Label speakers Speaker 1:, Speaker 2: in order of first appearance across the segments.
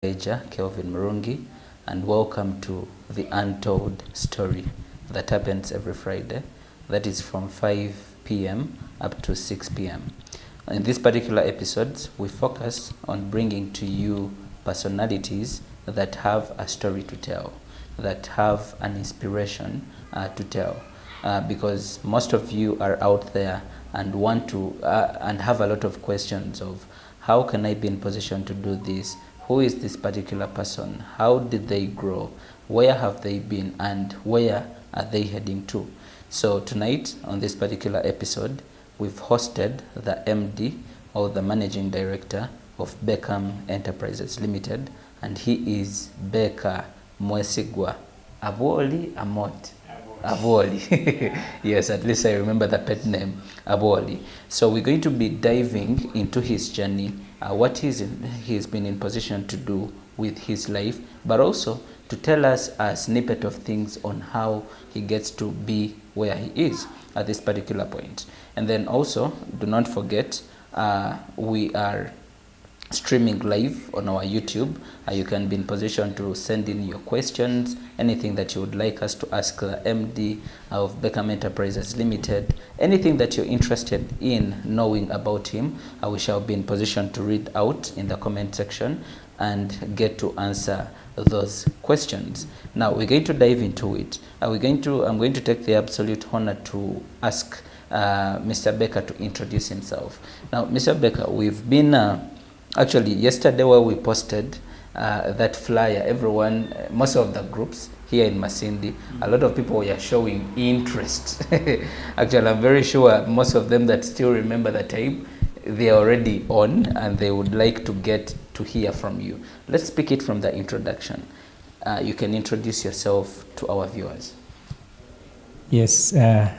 Speaker 1: Kelvin Murungi, and welcome to the Untold story that happens every Friday. That is from 5 p.m. up to 6 p.m. In this particular episode, we focus on bringing to you personalities that have a story to tell, that have an inspiration to tell. Because most of you are out there and want to and have a lot of questions of how can I be in position to do this? Who is this particular person? How did they grow? Where have they been and where are they heading to? So tonight on this particular episode, we've hosted the MD or the Managing Director of Elkem Enterprises Limited, and he is Beka Mwesigwa Aboli Amot. Aboli. Yes, at least I remember the pet name, Aboli. So we're going to be diving into his journey, what he's been in position to do with his life, but also to tell us a snippet of things on how he gets to be where he is at this particular point. And then also, do not forget, we are streaming live on our YouTube. You can be in position to send in your questions, anything that you would like us to ask the MD of Elkem Enterprises Limited, anything that you're interested in knowing about him, we shall be in position to read out in the comment section and get to answer those questions. Now we're going to dive into it. I'm going to take the absolute honor to ask Mr. Beka to introduce himself. Now, Mr. Beka, we've been actually, yesterday where we posted that flyer, everyone, most of the groups here in Masindi, a lot of people were showing interest. Actually, I'm very sure most of them that still remember the time, they are already on and they would like to get to hear from you. Let's pick it from the introduction. You can introduce yourself to our viewers.
Speaker 2: Yes, I'm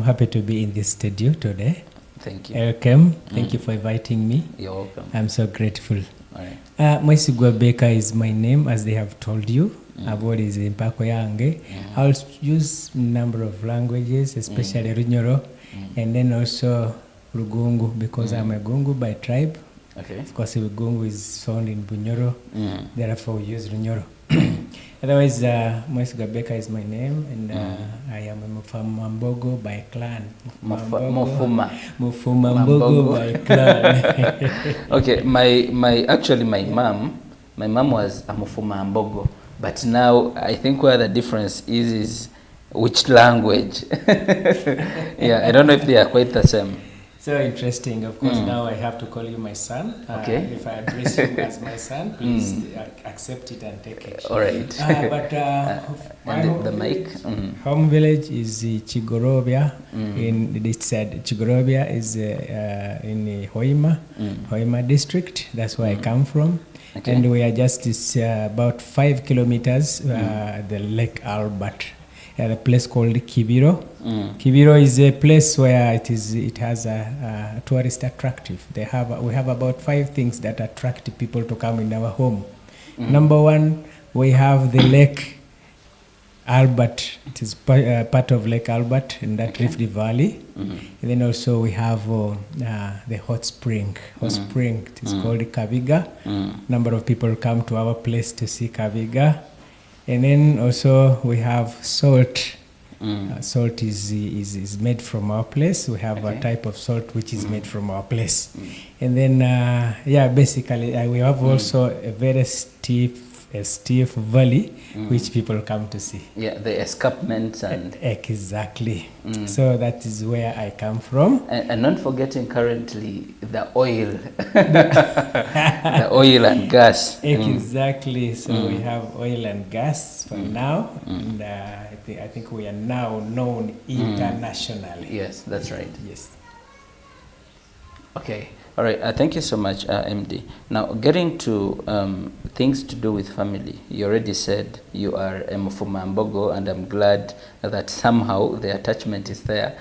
Speaker 2: happy to be in this studio today.
Speaker 1: Thank you.
Speaker 2: Elkem, thank you for inviting me.
Speaker 1: You're welcome.
Speaker 2: I'm so grateful.
Speaker 1: All right.
Speaker 2: Mwesigwa Beka is my name, as they have told you. Abod is Impako Yange. I'll use a number of languages, especially Runyoro, and then also Rugungu, because I'm a Gungu by tribe.
Speaker 1: Okay.
Speaker 2: Of course, Rugungu is found in Bunyoro, therefore we use Runyoro. Otherwise, Mwesigwa Beka is my name, and I am a Mufamambogo by clan.
Speaker 1: Mufuma
Speaker 2: Mufumambogo by clan.
Speaker 1: Okay, my mom was a Mufumambogo, but now I think where the difference is which language. Yeah, I don't know if they are quite the same.
Speaker 2: So interesting. Of course, now I have to call you my son.
Speaker 1: Okay.
Speaker 2: If I address you as my son, please accept it and take it.
Speaker 1: All right.
Speaker 2: But
Speaker 1: and the mic.
Speaker 2: Home village is Chigorobia. In this side, Chigorobia is in Hoima district. That's where I come from. Okay. And we are just about 5 kilometers the Lake Albert. At a place called Kibiro. Kibiro is a place where it has a tourist attractive. We have about 5 things that attract people to come in our home. Number 1, we have the Lake Albert. It is part of Lake Albert in that Rift Valley. And then also we have the hot spring. Hot spring. It is called Kabiga. Number of people come to our place to see Kabiga. And then also we have salt. Salt is made from our place. We have a type of salt which is made from our place. And then, basically we have also a very steep valley which people come to see. Yeah,
Speaker 1: the escarpments and...
Speaker 2: Exactly. So that is where I come from.
Speaker 1: And not forgetting currently the oil. The oil and gas.
Speaker 2: Exactly. So we have oil and gas for now. And I think we are now known internationally.
Speaker 1: Yes, that's right.
Speaker 2: Yes.
Speaker 1: Okay. All right. Thank you so much, MD. Now, getting to things to do with family. You already said you are a Mufumambogo, and I'm glad that somehow the attachment is there.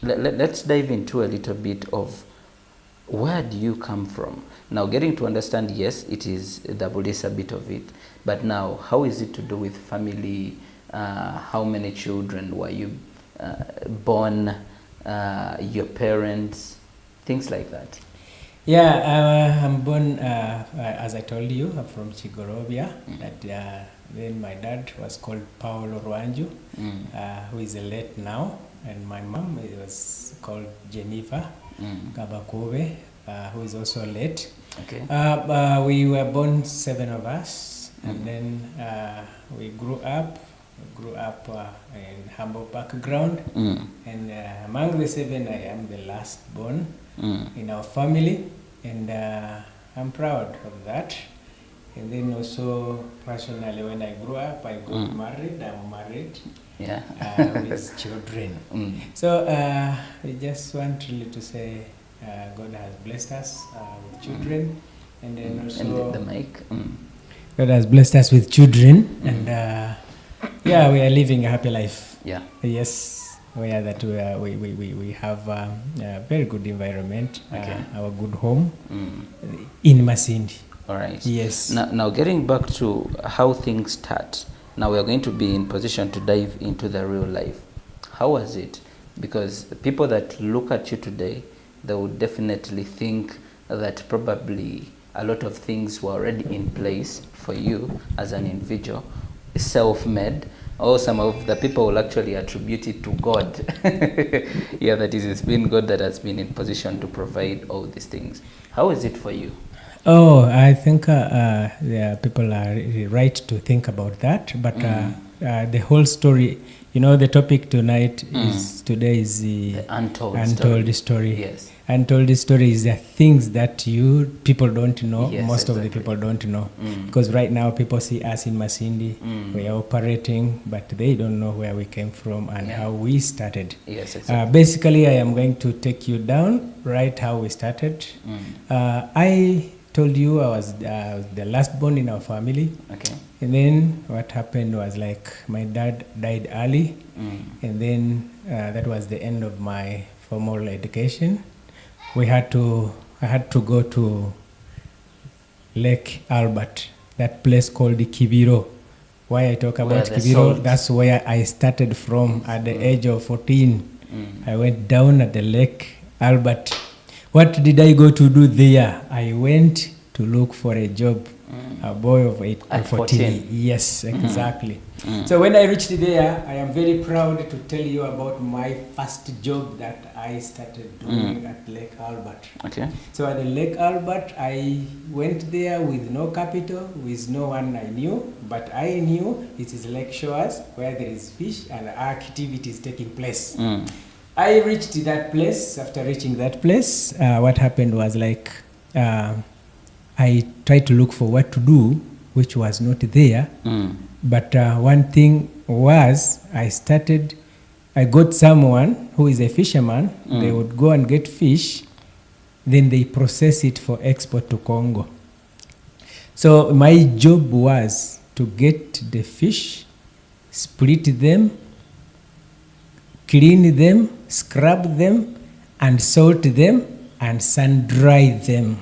Speaker 1: Let's dive into a little bit of where do you come from? Now, getting to understand, yes, it is the Bulisa bit of it, but now, how is it to do with family? How many children were you born? Your parents? Things like that.
Speaker 2: Yeah, I'm born, as I told you, I'm from Chigorobia. Then my dad was called Paulo Rwanju, who is late now. And my mom was called Jennifer Kabakove, who is also late.
Speaker 1: Okay.
Speaker 2: We were born 7 of us, and then we grew up. In humble background, and among the 7, I am the last born in our family, and I'm proud of that. And then also personally, when I grew up, I got married. I'm married, with children. So we just want really to say God has blessed us with children, and then also
Speaker 1: and the mic.
Speaker 2: God has blessed us with children, and yeah, we are living a happy life.
Speaker 1: Yeah.
Speaker 2: Yes, we are that we have a very good environment, our good home in Masindi.
Speaker 1: All right.
Speaker 2: Yes.
Speaker 1: Now getting back to how things start. Now we are going to be in position to dive into the real life. How was it? Because the people that look at you today, they would definitely think that probably a lot of things were already in place for you as an individual, self-made, or some of the people will actually attribute it to God. Yeah, that is, it's been God that has been in position to provide all these things. How is it for you?
Speaker 2: Oh, I think people are right to think about that, but the whole story, the topic tonight is the untold story.
Speaker 1: Yes.
Speaker 2: Untold story is the things that people don't know.
Speaker 1: Yes,
Speaker 2: most of the people don't know, because right now people see us in Masindi, we are operating, but they don't know where we came from and how we started.
Speaker 1: Yes, exactly.
Speaker 2: Basically, I am going to take you down right how we started. I told you I was the last born in our family.
Speaker 1: Okay.
Speaker 2: And then what happened was, like, my dad died early, and then that was the end of my formal education. I had to go to Lake Albert, that place called the Kibiro. Why I talk about Kibiro? That's where I started from at the age of 14. I went down at the Lake Albert. What did I go to do there? I went to look for a job. A boy of 14. Yes, exactly. So when I reached there, I am very proud to tell you about my first job that I started doing at Lake Albert.
Speaker 1: Okay.
Speaker 2: So at the Lake Albert, I went there with no capital, with no one I knew, but I knew it is lake shores where there is fish and activities taking place. I reached that place. After reaching that place, what happened was, like, I tried to look for what to do, which was not there. But one thing was, I got someone who is a fisherman. They would go and get fish, then they process it for export to Congo. So my job was to get the fish, split them, clean them, scrub them, and salt them, and sun dry them.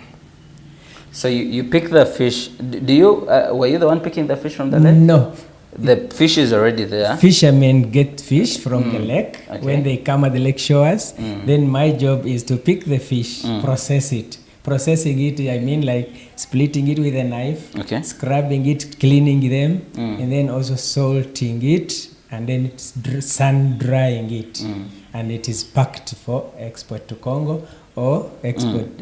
Speaker 1: So you pick the fish. Do you were you the one picking the fish from the lake?
Speaker 2: No.
Speaker 1: The fish is already there.
Speaker 2: Fishermen get fish from the lake when they come at the lake shores. Then my job is to pick the fish, process it. Processing it, I mean, like splitting it with a knife, scrubbing it, cleaning them, and then also salting it, and then sun drying it, and it is packed for export to Congo, or export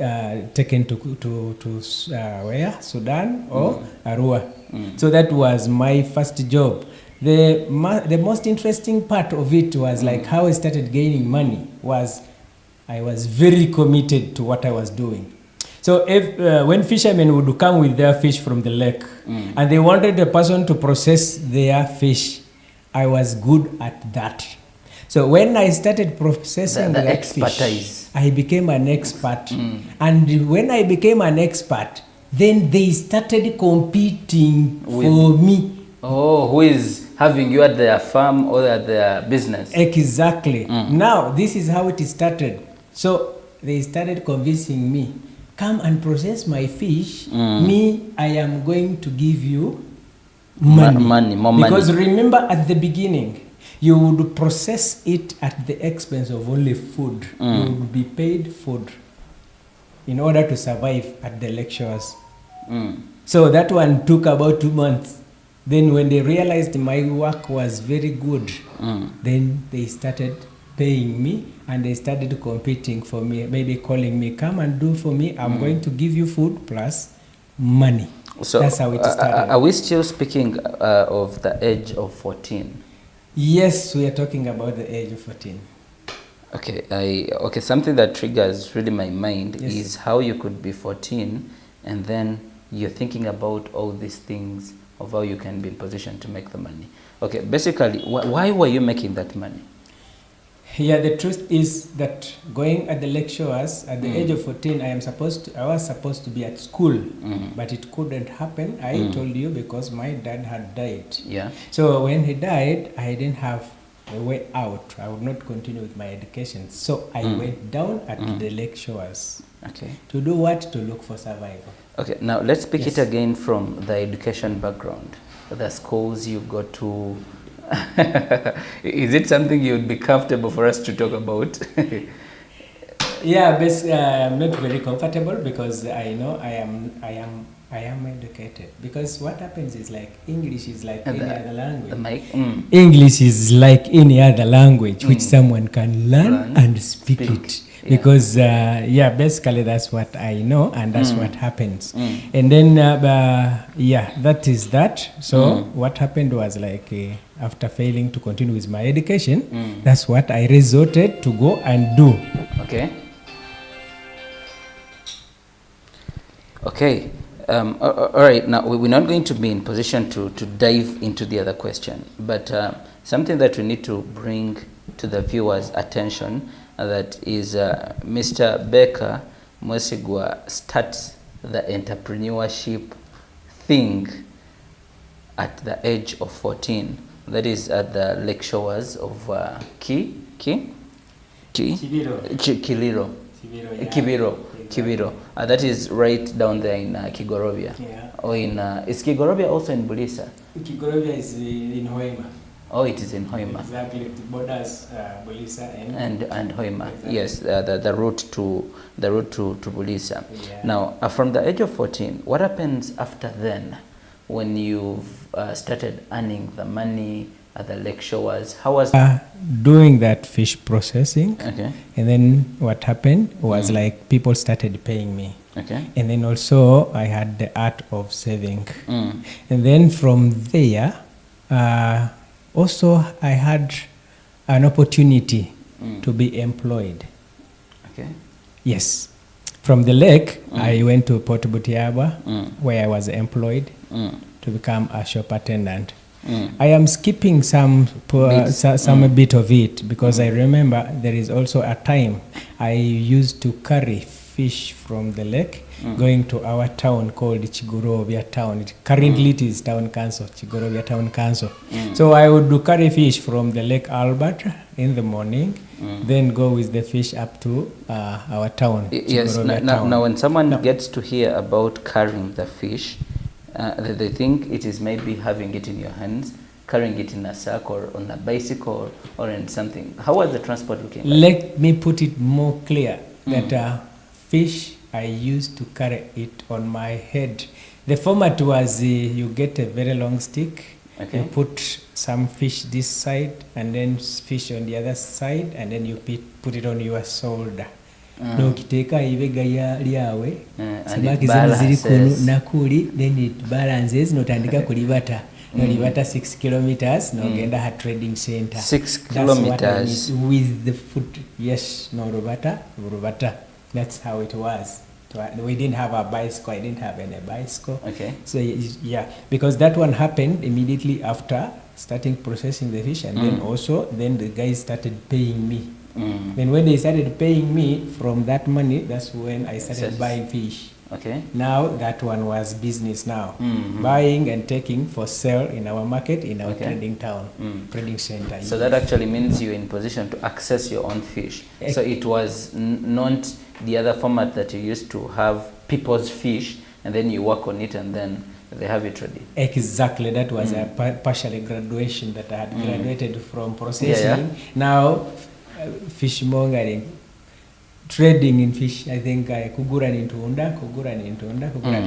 Speaker 2: taken to where? Sudan or Arua. So that was my first job. The most interesting part of it was, like, how I started gaining money was I was very committed to what I was doing. So when fishermen would come with their fish from the lake and they wanted a person to process their fish, I was good at that. So when I started processing that fish, I became an expert. And when I became an expert, then they started competing for me.
Speaker 1: Oh, who is having you at their farm or at their business?
Speaker 2: Exactly. Now, this is how it started. So they started convincing me, come and process my fish. Me, I am going to give you money.
Speaker 1: More money.
Speaker 2: Because remember, at the beginning, you would process it at the expense of only food. You would be paid food. in order to survive at the lectures. So that one took about 2 months. Then when they realized my work was very good, then they started paying me and they started competing for me, maybe calling me, come and do for me, I'm going to give you food plus money.
Speaker 1: So
Speaker 2: that's how it started.
Speaker 1: Are we still speaking of the age of 14?
Speaker 2: Yes, we are talking about the age of 14.
Speaker 1: Okay, okay. Something that triggers really my mind
Speaker 2: Yes.
Speaker 1: is how you could be 14 and then you're thinking about all these things of how you can be in position to make the money. Okay, basically, why were you making that money?
Speaker 2: Yeah, the truth is that going at the lectures at the age of 14, I was supposed to be at school, but it couldn't happen. I told you because my dad had died.
Speaker 1: Yeah.
Speaker 2: So when he died, I didn't have a way out. I would not continue with my education. So I went down at the lectures.
Speaker 1: Okay.
Speaker 2: To do what? To look for survival.
Speaker 1: Okay, now let's pick
Speaker 2: Yes.
Speaker 1: it again from the education background. The schools you go to. Is it something you would be comfortable for us to talk about?
Speaker 2: Yeah, I'm not very comfortable because I know I am educated. Because what happens is like English is like any other language. English is like any other language which someone can learn and speak it. Yeah. Because basically that's what I know and that's what happens. And then that is that. So what happened was like after failing to continue with my education, that's what I resorted to go and do.
Speaker 1: Okay. Okay. All right. Now we're not going to be in position to dive into the other question, but something that we need to bring to the viewers' attention that is Mr. Baker Mwesigwa starts the entrepreneurship thing at the age of 14. That is at the lectures of Kibiro. That is right down there in Kigorovia.
Speaker 2: Yeah.
Speaker 1: Or in is Kigorovia also in Bulisa?
Speaker 2: Kigorovia is in Hoima.
Speaker 1: Oh, it is in Hoima.
Speaker 2: Exactly, it borders Bulisa
Speaker 1: and Hoima.
Speaker 2: Exactly.
Speaker 1: Yes, the route to Bulisa.
Speaker 2: Yeah.
Speaker 1: Now, from the age of 14, what happens after then, when you've started earning the money at the lectures? How was
Speaker 2: doing that fish processing?
Speaker 1: Okay.
Speaker 2: And then what happened was like people started paying me.
Speaker 1: Okay.
Speaker 2: And then also I had the art of saving. And then from there, also I had an opportunity to be employed.
Speaker 1: Okay.
Speaker 2: Yes. From the lake, I went to Port Butiaba, where I was employed to become a shop attendant. I am skipping some bit of it because I remember there is also a time I used to carry fish from the lake going to our town called Chigorovia town. Currently it is town council, Chigorovia town council. So I would do carry fish from the Lake Albert in the morning, then go with the fish up to our town.
Speaker 1: Yes. Now when someone gets to hear about carrying the fish, they think it is maybe having it in your hands, carrying it in a sack or on a bicycle or in something. How was the transport looking like?
Speaker 2: Let me put it more clear that fish, I used to carry it on my head. The format was you get a very long stick, you put some fish this side and then fish on the other side, and then you put it on your shoulder. Nokiteka ibega lyawe samaki zino ziri kuno nakuli, then it balances notandika kulibata nolibata 6 kilometers nogenda ha trading center
Speaker 1: 6 kilometers
Speaker 2: with the foot. Yes, no rubata. That's how it was. We didn't have a bicycle. I didn't have any bicycle.
Speaker 1: Okay.
Speaker 2: So yeah, because that one happened immediately after starting processing the fish, and then the guys started paying me. Then when they started paying me from that money, that's when I started buying fish.
Speaker 1: Okay.
Speaker 2: Now that one was business now. Buying and taking for sale in our market, in our trading town, trading center.
Speaker 1: So that actually means you're in position to access your own fish. So it was not the other format that you used to have people's fish and then you work on it and then they have it ready.
Speaker 2: Exactly. That was a partial graduation that I had graduated from processing. Now fishmongering. trading in fish. I think kugura nintunda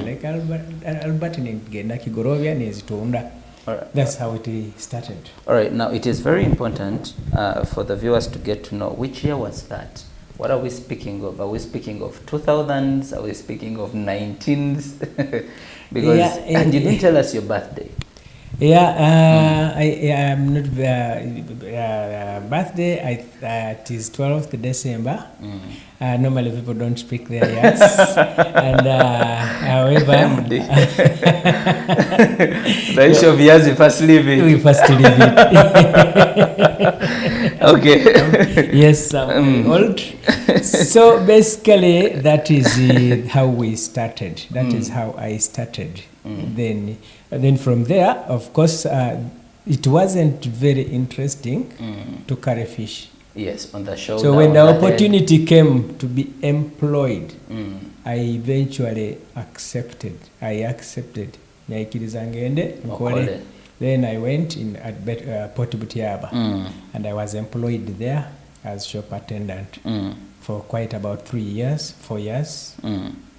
Speaker 2: like Albert ningenda Kigorovya nezitunda. That's how it started.
Speaker 1: All right, now it is very important for the viewers to get to know which year was that. What are we speaking of? Are we speaking of 2000s? Are we speaking of 19s? Because and you didn't tell us your birthday.
Speaker 2: Yeah, I am not birthday. It is 12th December. Normally people don't speak their years, and however,
Speaker 1: the issue of years we first leave it.
Speaker 2: We first leave it.
Speaker 1: Okay.
Speaker 2: Yes, I'm old. So basically, that is how we started. That is how I started. Then from there, of course, it wasn't very interesting to carry fish.
Speaker 1: Yes, on the shoulder.
Speaker 2: So when the opportunity came to be employed, I eventually accepted. I accepted. Then I went in at Port Butiaba, and I was employed there as shop attendant for quite about 4 years.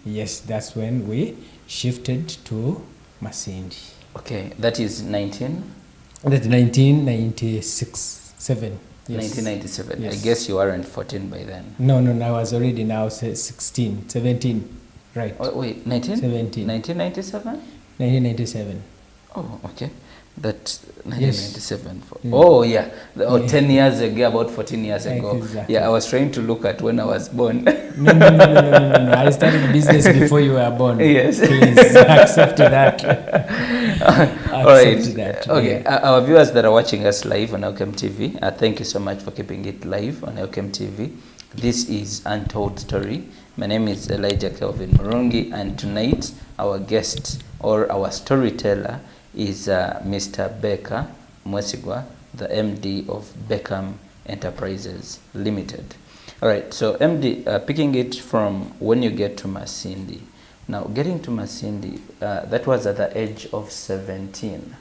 Speaker 2: Yes, that's when we shifted to Masindi.
Speaker 1: Okay, that is
Speaker 2: 1996-7. Yes.
Speaker 1: 1997.
Speaker 2: Yes.
Speaker 1: I guess you weren't 14 by then.
Speaker 2: No, I was already now 17, right?
Speaker 1: Oh, wait,
Speaker 2: 17.
Speaker 1: 1997?
Speaker 2: 1997.
Speaker 1: Oh, okay. That 1997. Yes. Oh, yeah. 10 years ago, about 14 years ago. Exactly. Yeah, I was trying to look at when I was born.
Speaker 2: No. I started business before you were born.
Speaker 1: Yes.
Speaker 2: Please accept that.
Speaker 1: All right. That. Okay. Yeah. Our viewers that are watching us live on Elkem TV, thank you so much for keeping it live on Elkem TV. This is Untold Story. My name is Elijah Kelvin Murungi, and tonight our guest or our storyteller is Mr. Becca Mwesigwa, the MD of Beckham Enterprises Limited. All right, so MD, picking it from when you get to Masindi. Now, getting to Masindi, that was at the age of 17.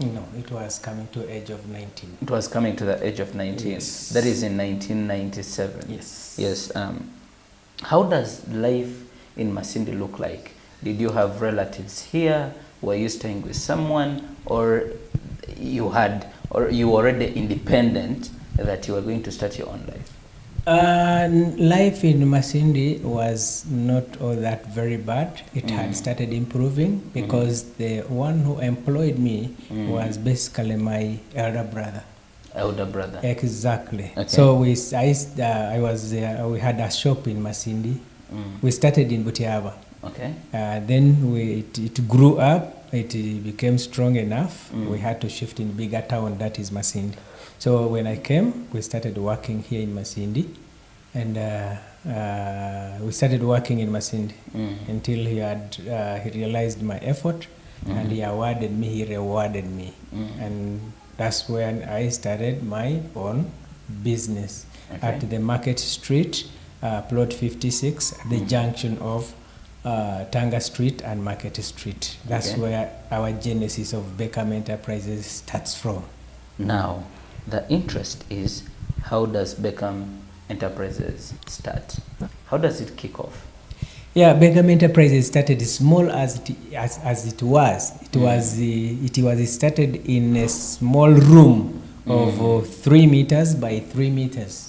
Speaker 2: No, it was coming to the age of 19.
Speaker 1: It was coming to the age of 19. Yes. That is in 1997.
Speaker 2: Yes.
Speaker 1: Yes. How does life in Masindi look like? Did you have relatives here? Were you staying with someone, or you were already independent that you were going to start your own life?
Speaker 2: Life in Masindi was not all that very bad. It had started improving because the one who employed me was basically my elder brother.
Speaker 1: Elder brother.
Speaker 2: Exactly. Okay. So we had a shop in Masindi. We started in Butiaba.
Speaker 1: Okay.
Speaker 2: Then it grew up. It became strong enough. We had to shift in bigger town, that is Masindi. So when I came, we started working here in Masindi, and we started working in Masindi until he realized my effort, and he rewarded me, and that's when I started my own business at the Market Street, plot 56, at the junction of Tanga Street and Market Street. That's where our genesis of Beckham Enterprises starts from.
Speaker 1: Now, the interest is, how does Beckham Enterprises start? How does it kick off?
Speaker 2: Yeah, Beckham Enterprises started small as it was. It was started in a small room of 3 meters by 3 meters.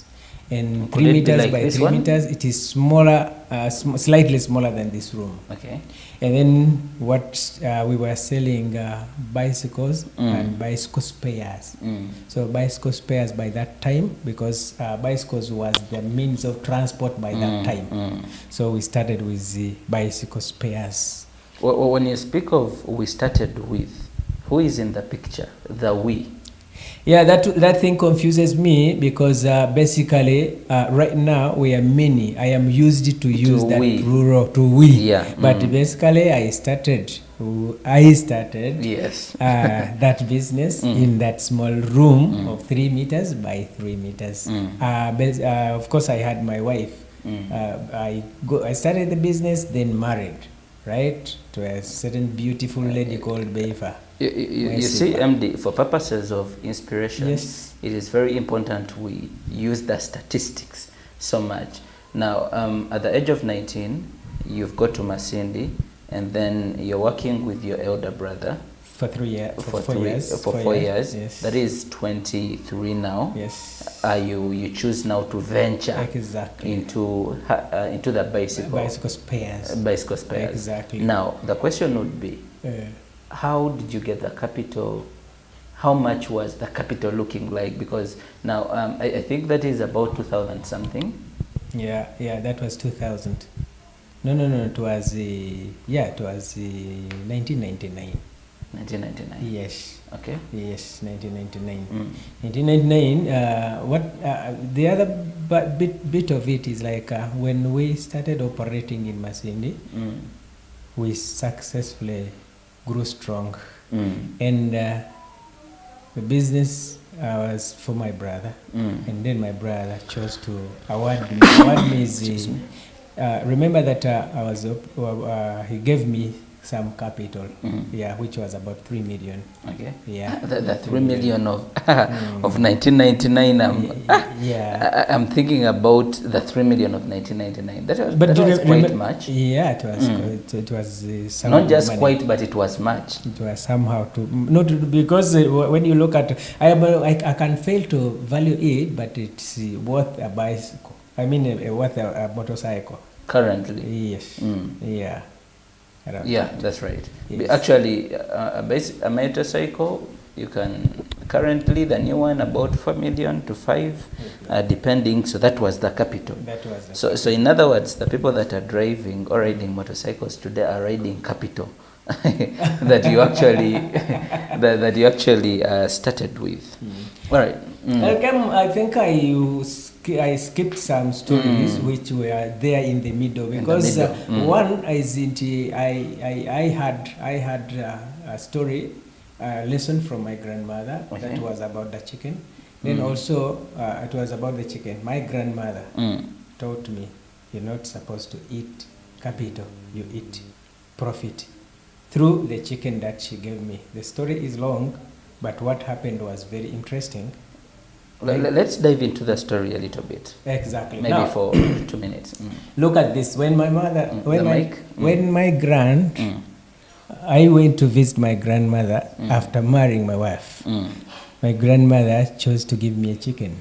Speaker 2: And 3 meters by 3 meters, it is smaller, slightly smaller than this room.
Speaker 1: Okay.
Speaker 2: And then what we were selling bicycles and bicycle spares. So bicycle spares by that time, because bicycles was the means of transport by that time. So we started with the bicycle spares.
Speaker 1: Well, when you speak of we started with, who is in the picture? The we.
Speaker 2: Yeah, that thing confuses me, because basically right now we are many. I am used to use that plural to we. Yeah. But basically I started
Speaker 1: yes.
Speaker 2: that business in that small room of 3 meters by 3 meters. Of course, I had my wife. I started the business, then married, right, to a certain beautiful lady called Beifa.
Speaker 1: You see, MD, for purposes of inspiration,
Speaker 2: yes,
Speaker 1: it is very important we use the statistics so much. Now, at the age of 19, you've got to Masindi, and then you're working with your elder brother
Speaker 2: for 3 years.
Speaker 1: for 4 years.
Speaker 2: Yes.
Speaker 1: That is 23 now.
Speaker 2: Yes.
Speaker 1: You choose now to venture
Speaker 2: exactly
Speaker 1: into the bicycle
Speaker 2: spares.
Speaker 1: Bicycle spares.
Speaker 2: Exactly.
Speaker 1: Now, the question would be, how did you get the capital? How much was the capital looking like? Because now I think that is about 2000 something.
Speaker 2: Yeah, that was 2000. No, it was 1999.
Speaker 1: 1999.
Speaker 2: Yes.
Speaker 1: Okay.
Speaker 2: Yes, 1999. 1999. What the other bit of it is like when we started operating in Masindi, we successfully grew strong, and the business was for my brother, and then my brother chose to award me. Remember that I was he gave me some capital, which was about 3 million.
Speaker 1: Okay.
Speaker 2: Yeah.
Speaker 1: The 3 million of of 1999. I'm thinking about the 3 million of 1999. That was quite much.
Speaker 2: Yeah, it was. It was
Speaker 1: not just money. Quite, but it was much.
Speaker 2: It was somehow because when you look at I can fail to value it, but it's worth a bicycle. I mean, worth a motorcycle.
Speaker 1: Currently.
Speaker 2: Yes. Yeah.
Speaker 1: Yeah, that's right.
Speaker 2: Yes.
Speaker 1: Actually, a motorcycle, you can currently the new one about 4 million to 5, depending. So that was the capital.
Speaker 2: That was the
Speaker 1: so in other words, the people that are driving or riding motorcycles today are riding capital that you actually that you actually started with. All right.
Speaker 2: Elkem, I think I skipped some stories which were there in the middle because one isn't. I had a story, a lesson from my grandmother that was about the chicken. Then also it was about the chicken. My grandmother taught me, you're not supposed to eat capital, you eat profit. Through the chicken that she gave me. The story is long, but what happened was very interesting.
Speaker 1: Let's dive into the story a little bit.
Speaker 2: Exactly.
Speaker 1: Maybe now, for 2 minutes.
Speaker 2: Look at this. When my mother, I went to visit my grandmother after marrying my wife. My grandmother chose to give me a chicken.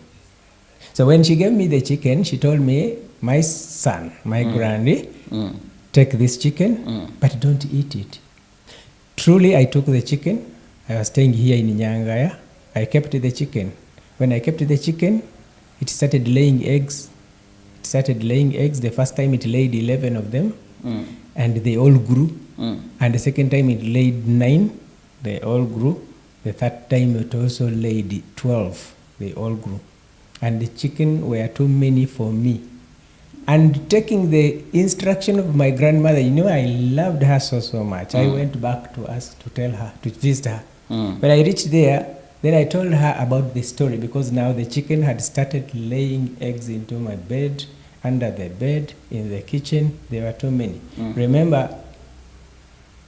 Speaker 2: So when she gave me the chicken, she told me, my son, my granny, take this chicken, but don't eat it. Truly, I took the chicken. I was staying here in Nyakana. I kept the chicken. When I kept the chicken, it started laying eggs. The first time it laid 11 of them, and they all grew. And the second time it laid 9, they all grew. The third time it also laid 12, they all grew. And the chicken were too many for me. And taking the instruction of my grandmother, I loved her so much. I went back to tell her, to visit her. When I reached there, then I told her about the story because now the chicken had started laying eggs into my bed, under the bed, in the kitchen. There were too many. Remember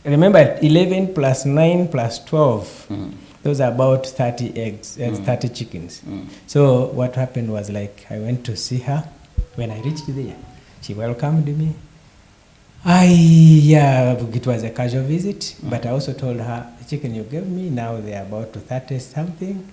Speaker 2: 11 plus 9 plus 12. Those are about 30 eggs, 30 chickens. So what happened was like I went to see her. When I reached there, she welcomed me. It was a casual visit, but I also told her, the chicken you gave me, now they are about to 30 something.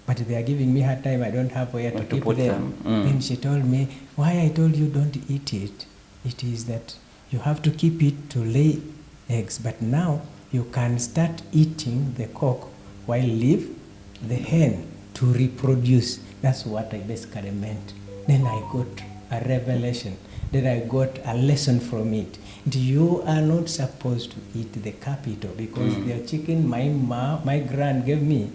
Speaker 2: But they are giving me hard time, I don't have where to keep them. Then she told me, why I told you don't eat it, it is that you have to keep it to lay eggs, but now you can start eating the cock while leave the hen to reproduce. That's what I basically meant. Then I got a revelation. Then I got a lesson from it. You are not supposed to eat the capital because the chicken my grand gave me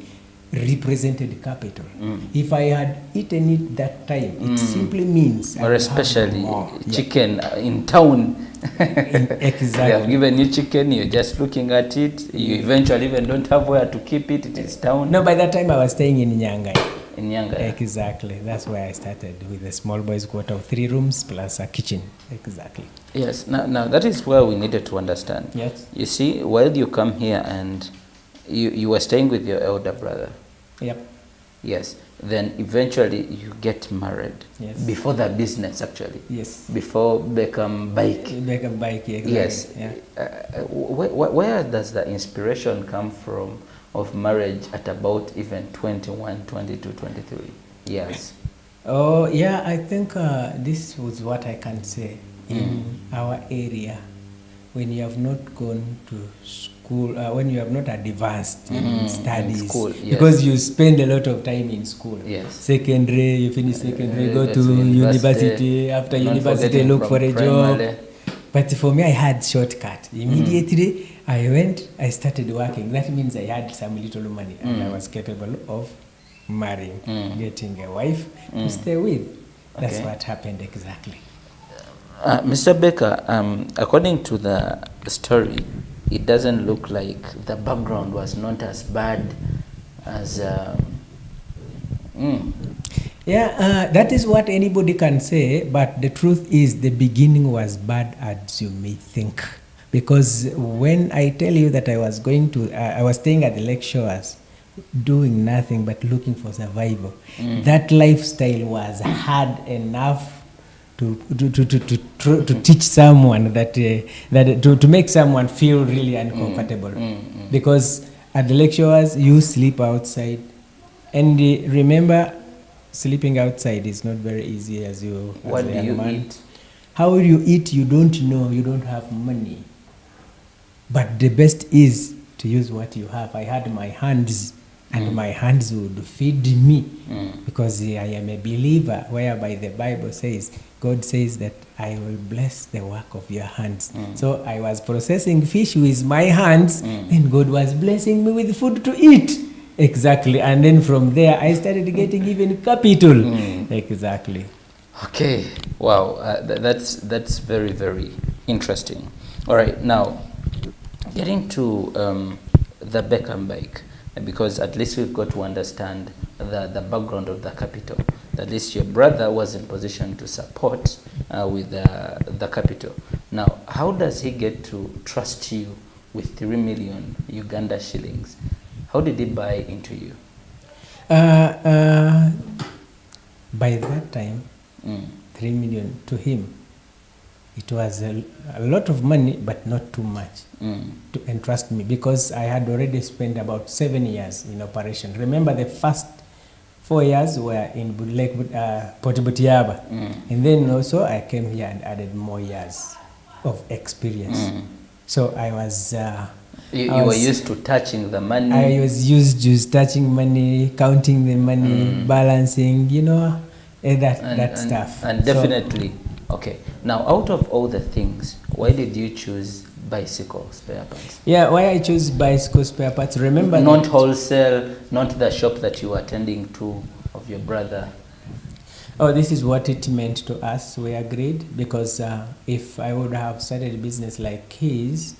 Speaker 2: represented capital. If I had eaten it that time, it simply means...
Speaker 1: Or especially chicken in town.
Speaker 2: Exactly.
Speaker 1: They have given you chicken, you're just looking at it, you eventually even don't have where to keep it, it is town.
Speaker 2: No, by that time I was staying in Nyakana.
Speaker 1: In Nyakana.
Speaker 2: Exactly. That's where I started with a small boys' quarter of 3 rooms plus a kitchen. Exactly.
Speaker 1: Yes. Now that is where we needed to understand.
Speaker 2: Yes.
Speaker 1: You see, while you come here and you were staying with your elder brother.
Speaker 2: Yep.
Speaker 1: Yes. Then eventually you get married.
Speaker 2: Yes.
Speaker 1: Before the business, actually.
Speaker 2: Yes.
Speaker 1: Before Beckham Bike.
Speaker 2: Beckham Bike, exactly.
Speaker 1: Yes.
Speaker 2: Yeah.
Speaker 1: Where does the inspiration come from of marriage at about even 21, 22, 23 years?
Speaker 2: Oh, yeah, I think this was what I can say in our area. When you have not gone to school, when you have not advanced in studies,
Speaker 1: in school, yes.
Speaker 2: Because you spend a lot of time in school.
Speaker 1: Yes.
Speaker 2: Secondary, you finish secondary, go
Speaker 1: That's
Speaker 2: to university. After university, look for a job. But for me, I had shortcut. Immediately, I started working. That means I had some little money, and I was capable of marrying, getting a wife to stay with. That's what happened exactly.
Speaker 1: Mr. Baker, according to the story, it doesn't look like the background was not as bad as...
Speaker 2: Yeah, that is what anybody can say, but the truth is the beginning was bad as you may think. Because when I tell you that I was staying at the lakeshores, doing nothing but looking for survival, that lifestyle was hard enough to teach someone to make someone feel really uncomfortable. Because at the lectures you sleep outside, and remember, sleeping outside is not very easy as you as
Speaker 1: what
Speaker 2: a
Speaker 1: do
Speaker 2: young
Speaker 1: you
Speaker 2: man.
Speaker 1: eat?
Speaker 2: How will you eat? You don't know, you don't have money. But the best is to use what you have. I had my hands, and my hands would feed me, because I am a believer, whereby the Bible says, God says that I will bless the work of your hands. So I was processing fish with my hands, and God was blessing me with food to eat. Exactly. And then from there, I started getting even capital. Exactly.
Speaker 1: Okay. Wow. That's very, very interesting. All right. Now, getting to the Beckham Bike, because at least we've got to understand the background of the capital. At least your brother was in position to support with the capital. Now, how does he get to trust you with 3 million Uganda shillings? How did he buy into you?
Speaker 2: By that time, 3 million to him, it was a lot of money, but not too much to entrust me, because I had already spent about 7 years in operation. Remember, the first 4 years were in Port Butiaba, and then also I came here and added more years of experience. So I was...
Speaker 1: You were used to touching the money.
Speaker 2: I was used to touching money, counting the money, balancing, that stuff.
Speaker 1: And definitely, okay. Now, out of all the things, why did you choose bicycle spare parts?
Speaker 2: Yeah, why I chose bicycle spare parts? Remember,
Speaker 1: not wholesale, not the shop that you were attending to of your brother.
Speaker 2: Oh, this is what it meant to us. We agreed, because if I would have started a business like his,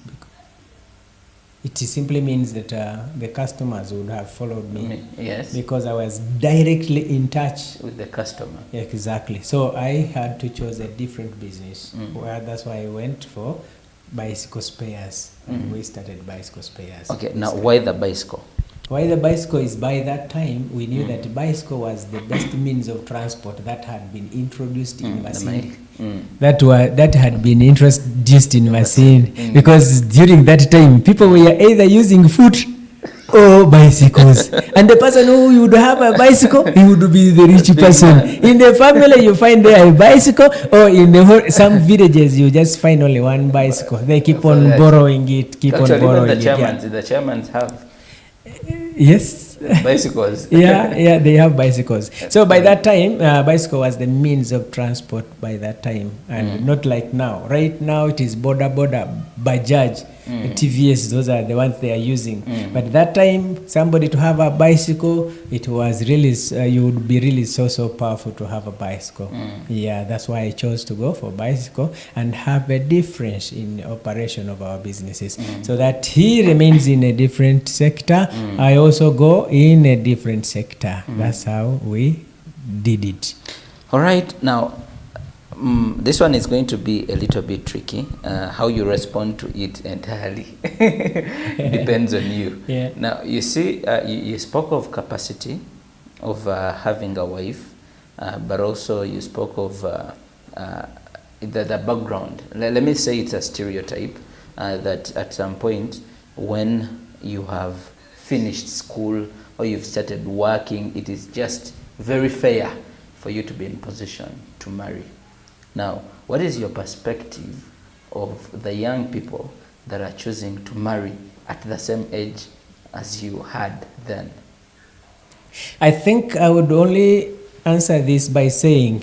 Speaker 2: it simply means that the customers would have followed me.
Speaker 1: Yes.
Speaker 2: Because I was directly in touch
Speaker 1: with the customer.
Speaker 2: Exactly. So I had to choose a different business. That's why I went for bicycle spares. And we started bicycle spares.
Speaker 1: Okay, now why the bicycle?
Speaker 2: Why the bicycle is, by that time, we knew that bicycle was the best means of transport that had been introduced in Masindi. That had been introduced in Masindi, because during that time, people were either using foot or bicycles. And the person who would have a bicycle, he would be the rich person. In the family, you find there a bicycle, or in some villages, you just find only one bicycle. They keep on borrowing it,
Speaker 1: borrowing it. The chairmans have.
Speaker 2: Yes.
Speaker 1: Bicycles.
Speaker 2: yeah, they have bicycles. So by that time, bicycle was the means of transport by that time, and not like now. Right now, it is border, Bajaj, TVS. Those are the ones they are using. But that time, somebody to have a bicycle, it was really, you would be really so powerful to have a bicycle. Yeah, that's why I chose to go for bicycle and have a difference in operation of our businesses, so that he remains in a different sector. I also go in a different sector. That's how we did it.
Speaker 1: All right. Now, this one is going to be a little bit tricky. How you respond to it entirely depends on you.
Speaker 2: Yeah.
Speaker 1: Now, you see, you spoke of capacity of having a wife, but also you spoke of the background. Let me say it's a stereotype that at some point when you have finished school or you've started working, it is just very fair for you to be in position to marry. Now, what is your perspective of the young people that are choosing to marry at the same age as you had then?
Speaker 2: I think I would only answer this by saying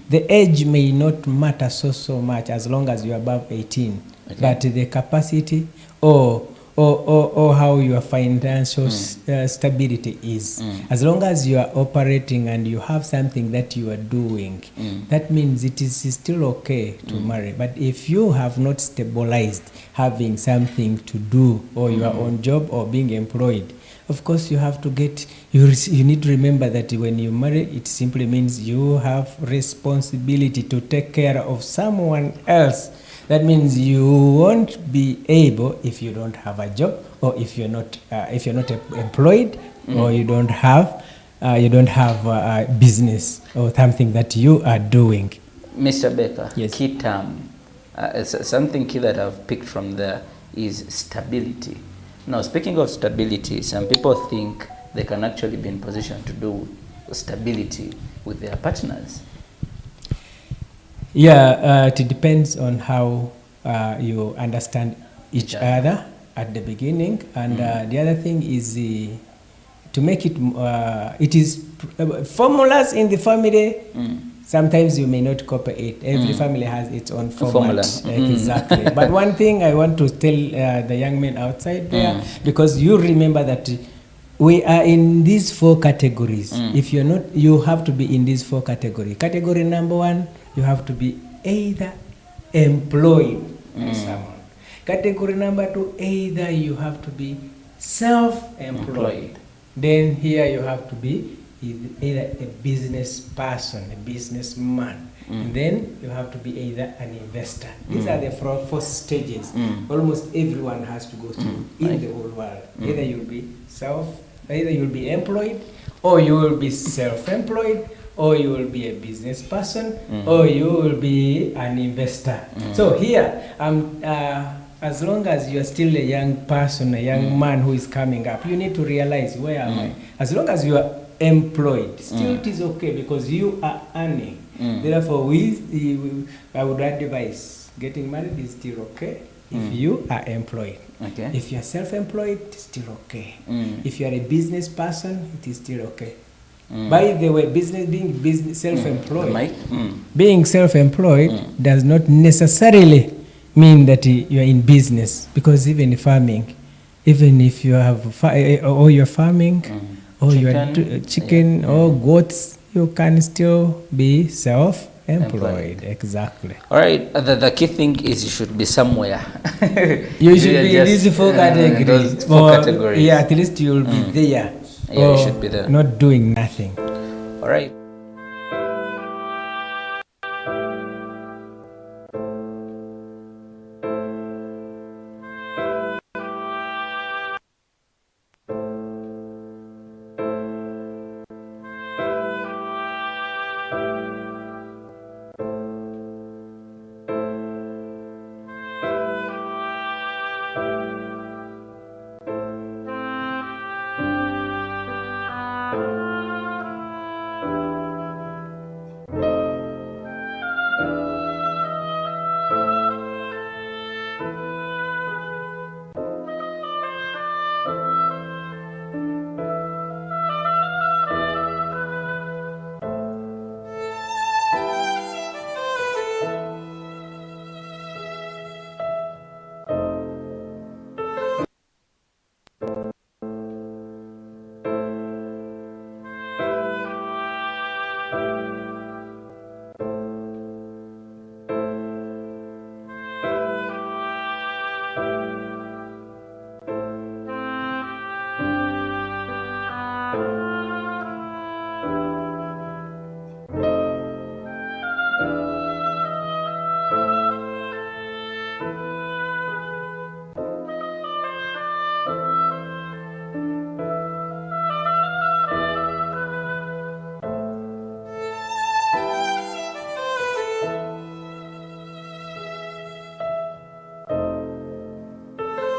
Speaker 2: the age may not matter so much as long as you're above 18, okay. But the capacity or how your financial stability is. As long as you are operating and you have something that you are doing, that means it is still okay to marry. But if you have not stabilized having something to do or your own job or being employed, of course you have to get, you need to remember that when you marry, it simply means you have responsibility to take care of someone else. That means you won't be able if you don't have a job, or if you're not employed, or you don't have a business or something that you are doing.
Speaker 1: Mr. Baker,
Speaker 2: yes.
Speaker 1: Key term, something key that I've picked from there is stability. Now, speaking of stability, some people think they can actually be in position to do stability with their partners.
Speaker 2: Yeah, it depends on how you understand each other at the beginning, and the other thing is to make it. It is formulas in the family. Sometimes you may not copy it. Every family has its own formula. Exactly. But one thing I want to tell the young men outside there, because you remember that we are in these 4 categories. If you're not, you have to be in these 4 categories. Category number 1, you have to be either employed by someone. Category number 2, either you have to be self-employed. Then here you have to be either a business person, a businessman. And then you have to be either an investor. These are the 4 stages almost everyone has to go through in the whole world. Either you'll be employed, or you will be self-employed, or you will be a business person, or you will be an investor. So here, as long as you are still a young person, a young man who is coming up, you need to realize, where am I? As long as you are employed, still it is okay, because you are earning. Therefore, I would advise getting married is still okay if you are employed.
Speaker 1: Okay.
Speaker 2: If you are self-employed, it's still okay. If you are a business person, it is still okay. By the way, being self-employed, being self-employed does not necessarily mean that you are in business, because even farming, even if you have or you're farming, or you are chicken or goats, you can still be self-employed. Exactly.
Speaker 1: All right. The key thing is you should be somewhere.
Speaker 2: You should be in these 4 categories.
Speaker 1: 4 categories.
Speaker 2: Yeah, at least you will be there.
Speaker 1: Yeah, you should be there.
Speaker 2: Not doing nothing.
Speaker 1: All right.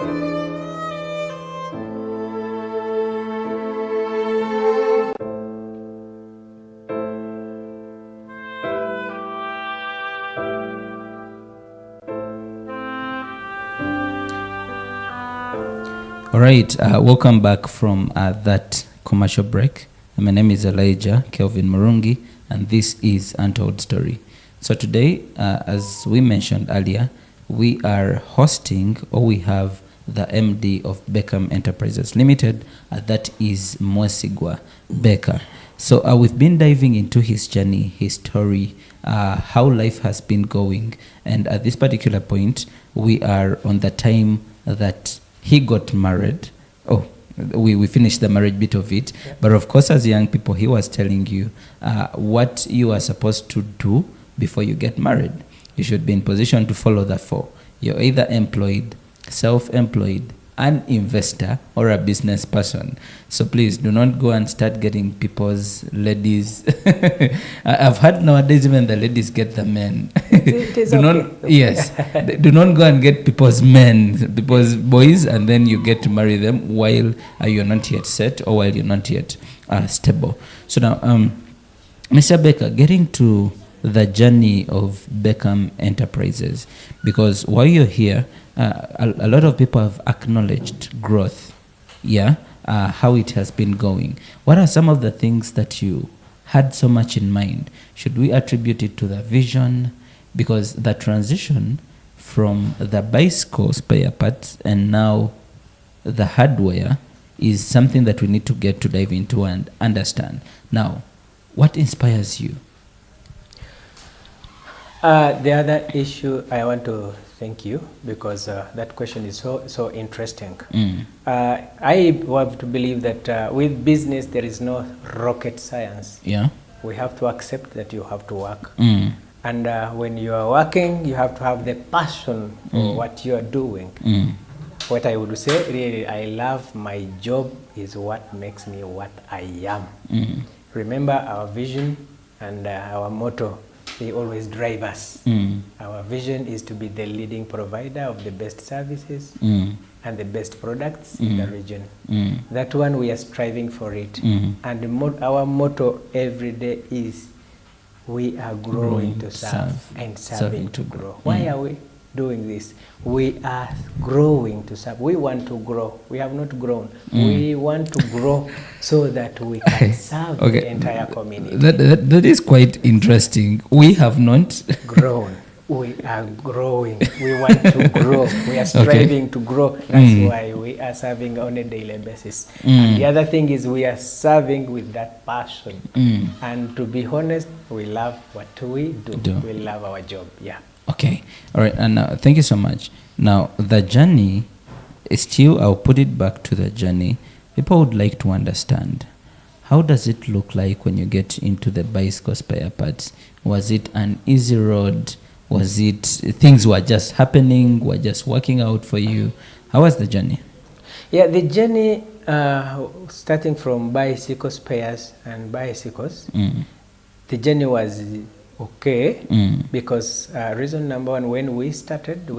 Speaker 1: All right, welcome back from that commercial break. My name is Elijah Kelvin Murungi, and this is Untold Story. So today, as we mentioned earlier, we are hosting, or we have the MD of Elkem Enterprises Limited, that is Mwesigwa Becker. So we've been diving into his journey, his story, how life has been going, and at this particular point, we are on the time that he got married. Oh, we finished the marriage bit of it. Yeah. But of course, as young people, he was telling you what you are supposed to do before you get married. You should be in position to follow the four. You're either employed, self-employed, an investor, or a business person. So please do not go and start getting people's ladies. I've heard nowadays even the ladies get the men.
Speaker 2: It is
Speaker 1: do
Speaker 2: okay.
Speaker 1: Not, yes. Do not go and get people's men, people's boys, and then you get to marry them while you're not yet set, or while you're not yet stable. So now, Mr. Becker, getting to the journey of Elkem Enterprises, because while you're here, a lot of people have acknowledged growth, how it has been going. What are some of the things that you had so much in mind? Should we attribute it to the vision? Because the transition from the bicycle spare parts and now the hardware is something that we need to get to dive into and understand. Now, what inspires you?
Speaker 2: The other issue, I want to thank you, because that question is so interesting. I want to believe that with business there is no rocket science.
Speaker 1: Yeah.
Speaker 2: We have to accept that you have to work. And when you are working, you have to have the passion for what you are doing. What I would say, really, I love my job is what makes me what I am. Remember our vision and our motto. They always drive us. Our vision is to be the leading provider of the best services and the best products in the region. That one, we are striving for it. And our motto every day is we are growing to serve and serving to grow. Why are we doing this? We are growing to serve. We want to grow. We have not grown. We want to grow so that we can serve the entire community.
Speaker 1: That is quite interesting. We have not
Speaker 2: grown. We are growing. We want to grow. We are striving to grow. That's why we are serving on a daily basis. And the other thing is we are serving with that passion. And to be honest, we love what we do. We love our job. Yeah.
Speaker 1: Okay. All right. And thank you so much. Now, the journey is still, I'll put it back to the journey. People would like to understand, how does it look like when you get into the bicycle spare parts? Was it an easy road? Was it things were just happening, were just working out for you? How was the journey?
Speaker 2: Yeah, the journey, starting from bicycle spares and bicycles, the journey was okay, because reason number one, when we started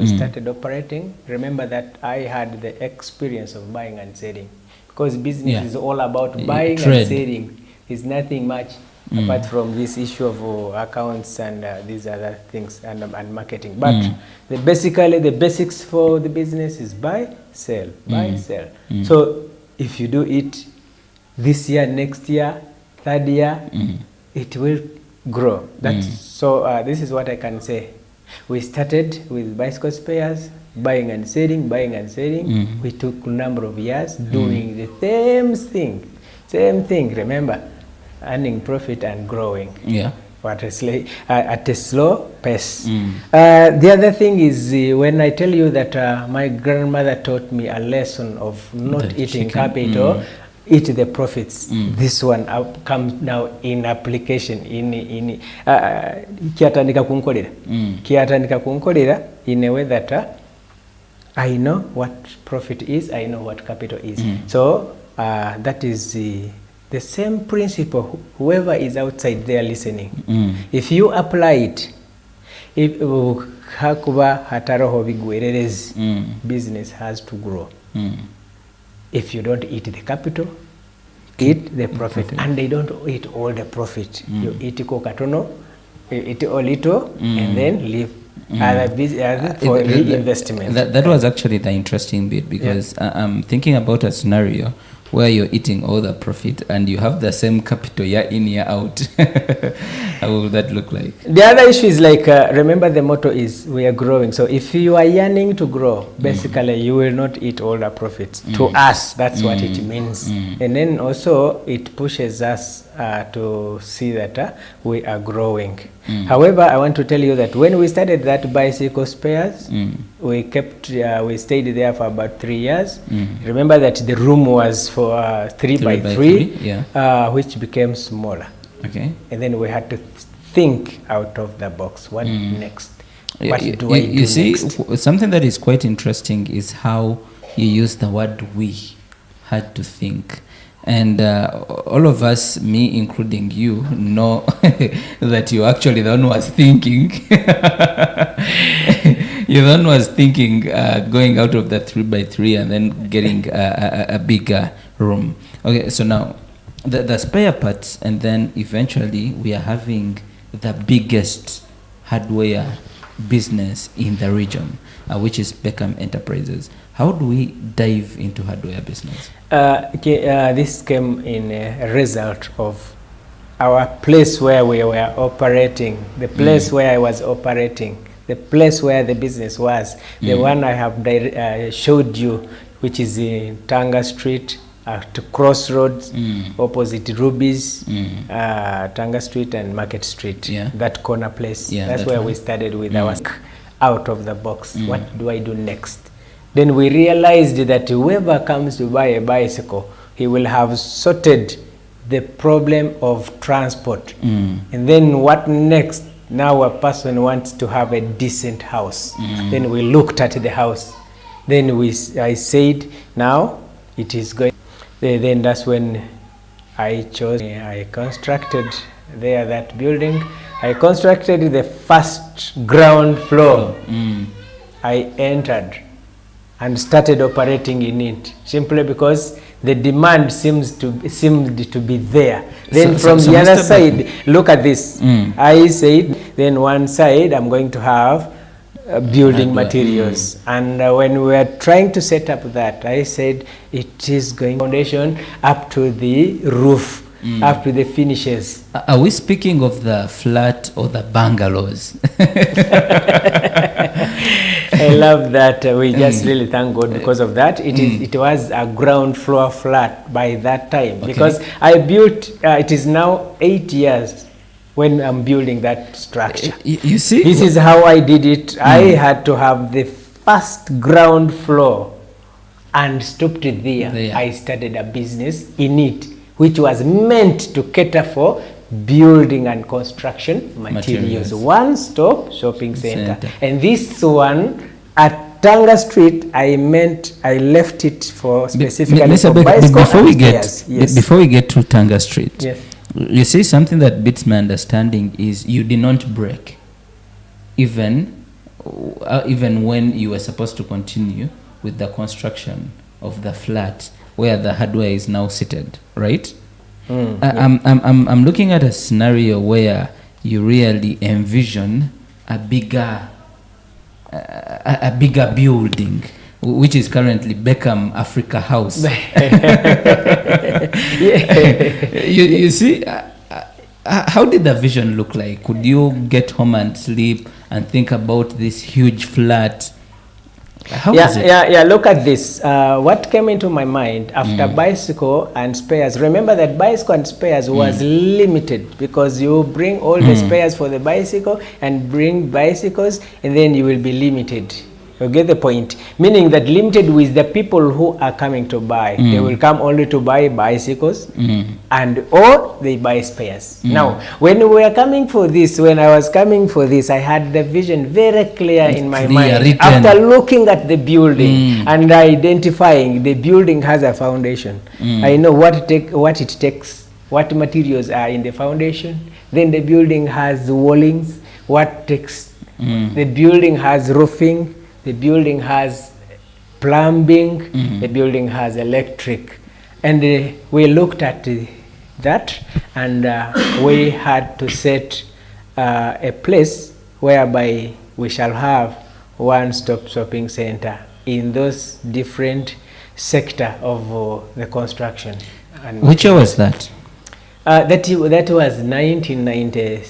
Speaker 2: operating, remember that I had the experience of buying and selling, because business is all about buying and selling. There's nothing much apart from this issue of accounts and these other things and marketing. But the basics for the business is buy, sell, buy, sell. So if you do it this year, next year, third year, it will grow. So this is what I can say. We started with bicycle spares, buying and selling. We took a number of years doing the same thing. Remember, earning profit and growing. Yeah. But at a slow pace. The other thing is when I tell you that my grandmother taught me a lesson of not eating capital, eat the profits. This one comes now in application. Kiatandika kunkolera in a way that I know what profit is, I know what capital is. So that is the same principle. Whoever is outside there listening, if you apply it, if hakuba hataroho bigwererezi, business has to grow. If you don't eat the capital, eat the profit. And they don't eat all the profit. You eat ko katono, you eat a little, and then leave other for reinvestment.
Speaker 1: That was actually the interesting bit, because I'm thinking about a scenario where you're eating all the profit and you have the same capital year in, year out. How will that look like?
Speaker 2: The other issue is like, remember the motto is we are growing. So if you are yearning to grow, basically you will not eat all the profits. To us, that's what it means. And then also it pushes us to see that we are growing. However, I want to tell you that when we started that bicycle spares, we stayed there for about 3 years. Remember that the room was for 3 by 3, which became smaller.
Speaker 1: Okay.
Speaker 2: And then we had to think out of the box. What next? What do I do
Speaker 1: you see,
Speaker 2: next?
Speaker 1: Something that is quite interesting is how you use the word "we" had to think. And all of us, me including you, know that you're actually the one who was thinking. You're the one who was thinking going out of the 3 by 3 and then getting a bigger room. Okay, so now the spare parts, and then eventually we are having the biggest hardware business in the region, which is Beckham Enterprises. How do we dive into hardware business?
Speaker 2: This came in a result of our place where we were operating, the place where I was operating, the place where the business was, the one I have showed you, which is in Tanga Street, at Crossroads, opposite Ruby's, Tanga Street and Market Street, that corner place. That's where we started with our out of the box. What do I do next? Then we realized that whoever comes to buy a bicycle, he will have sorted the problem of transport. And then what next? Now a person wants to have a decent house. Then we looked at the house. Then I said, now it is going. Then that's when I constructed there that building. I constructed the first ground floor. I entered and started operating in it, simply because the demand seemed to be there. Then from the other side, look at this. I said, then one side I'm going to have building materials. And when we were trying to set up that, I said it is going foundation up to the roof, up to the finishes.
Speaker 1: Are we speaking of the flat or the bungalows?
Speaker 2: I love that. We just really thank God because of that. It was a ground floor flat by that time, because I built, it is now 8 years when I'm building that structure.
Speaker 1: You see?
Speaker 2: This is how I did it. I had to have the first ground floor and stopped it there. I started a business in it, which was meant to cater for building and construction materials. One-stop shopping center. And this one at Tanga Street, I left it for specifically for bicycle.
Speaker 1: Before we get to Tanga Street, you see, something that beats my understanding is you did not break, even when you were supposed to continue with the construction of the flat where the hardware is now seated, right? I'm looking at a scenario where you really envision a bigger building, which is currently Beckham Africa House. You see, how did the vision look like? Could you get home and sleep and think about this huge flat? How is it?
Speaker 2: Look at this. What came into my mind after bicycle and spares? Remember that bicycle and spares was limited, because you bring all the spares for the bicycle and bring bicycles, and then you will be limited. You get the point? Meaning that limited with the people who are coming to buy. They will come only to buy bicycles and or they buy spares. Now, when we were coming for this, when I was coming for this, I had the vision very clear in my mind.
Speaker 1: Written.
Speaker 2: After looking at the building and identifying the building has a foundation. I know what it takes, what materials are in the foundation. Then the building has wallings, what takes The building has roofing, the building has plumbing, the building has electric. And we looked at that, and we had to set a place whereby we shall have one-stop shopping center in those different sector of the construction. And
Speaker 1: which year was that?
Speaker 2: That was 1990.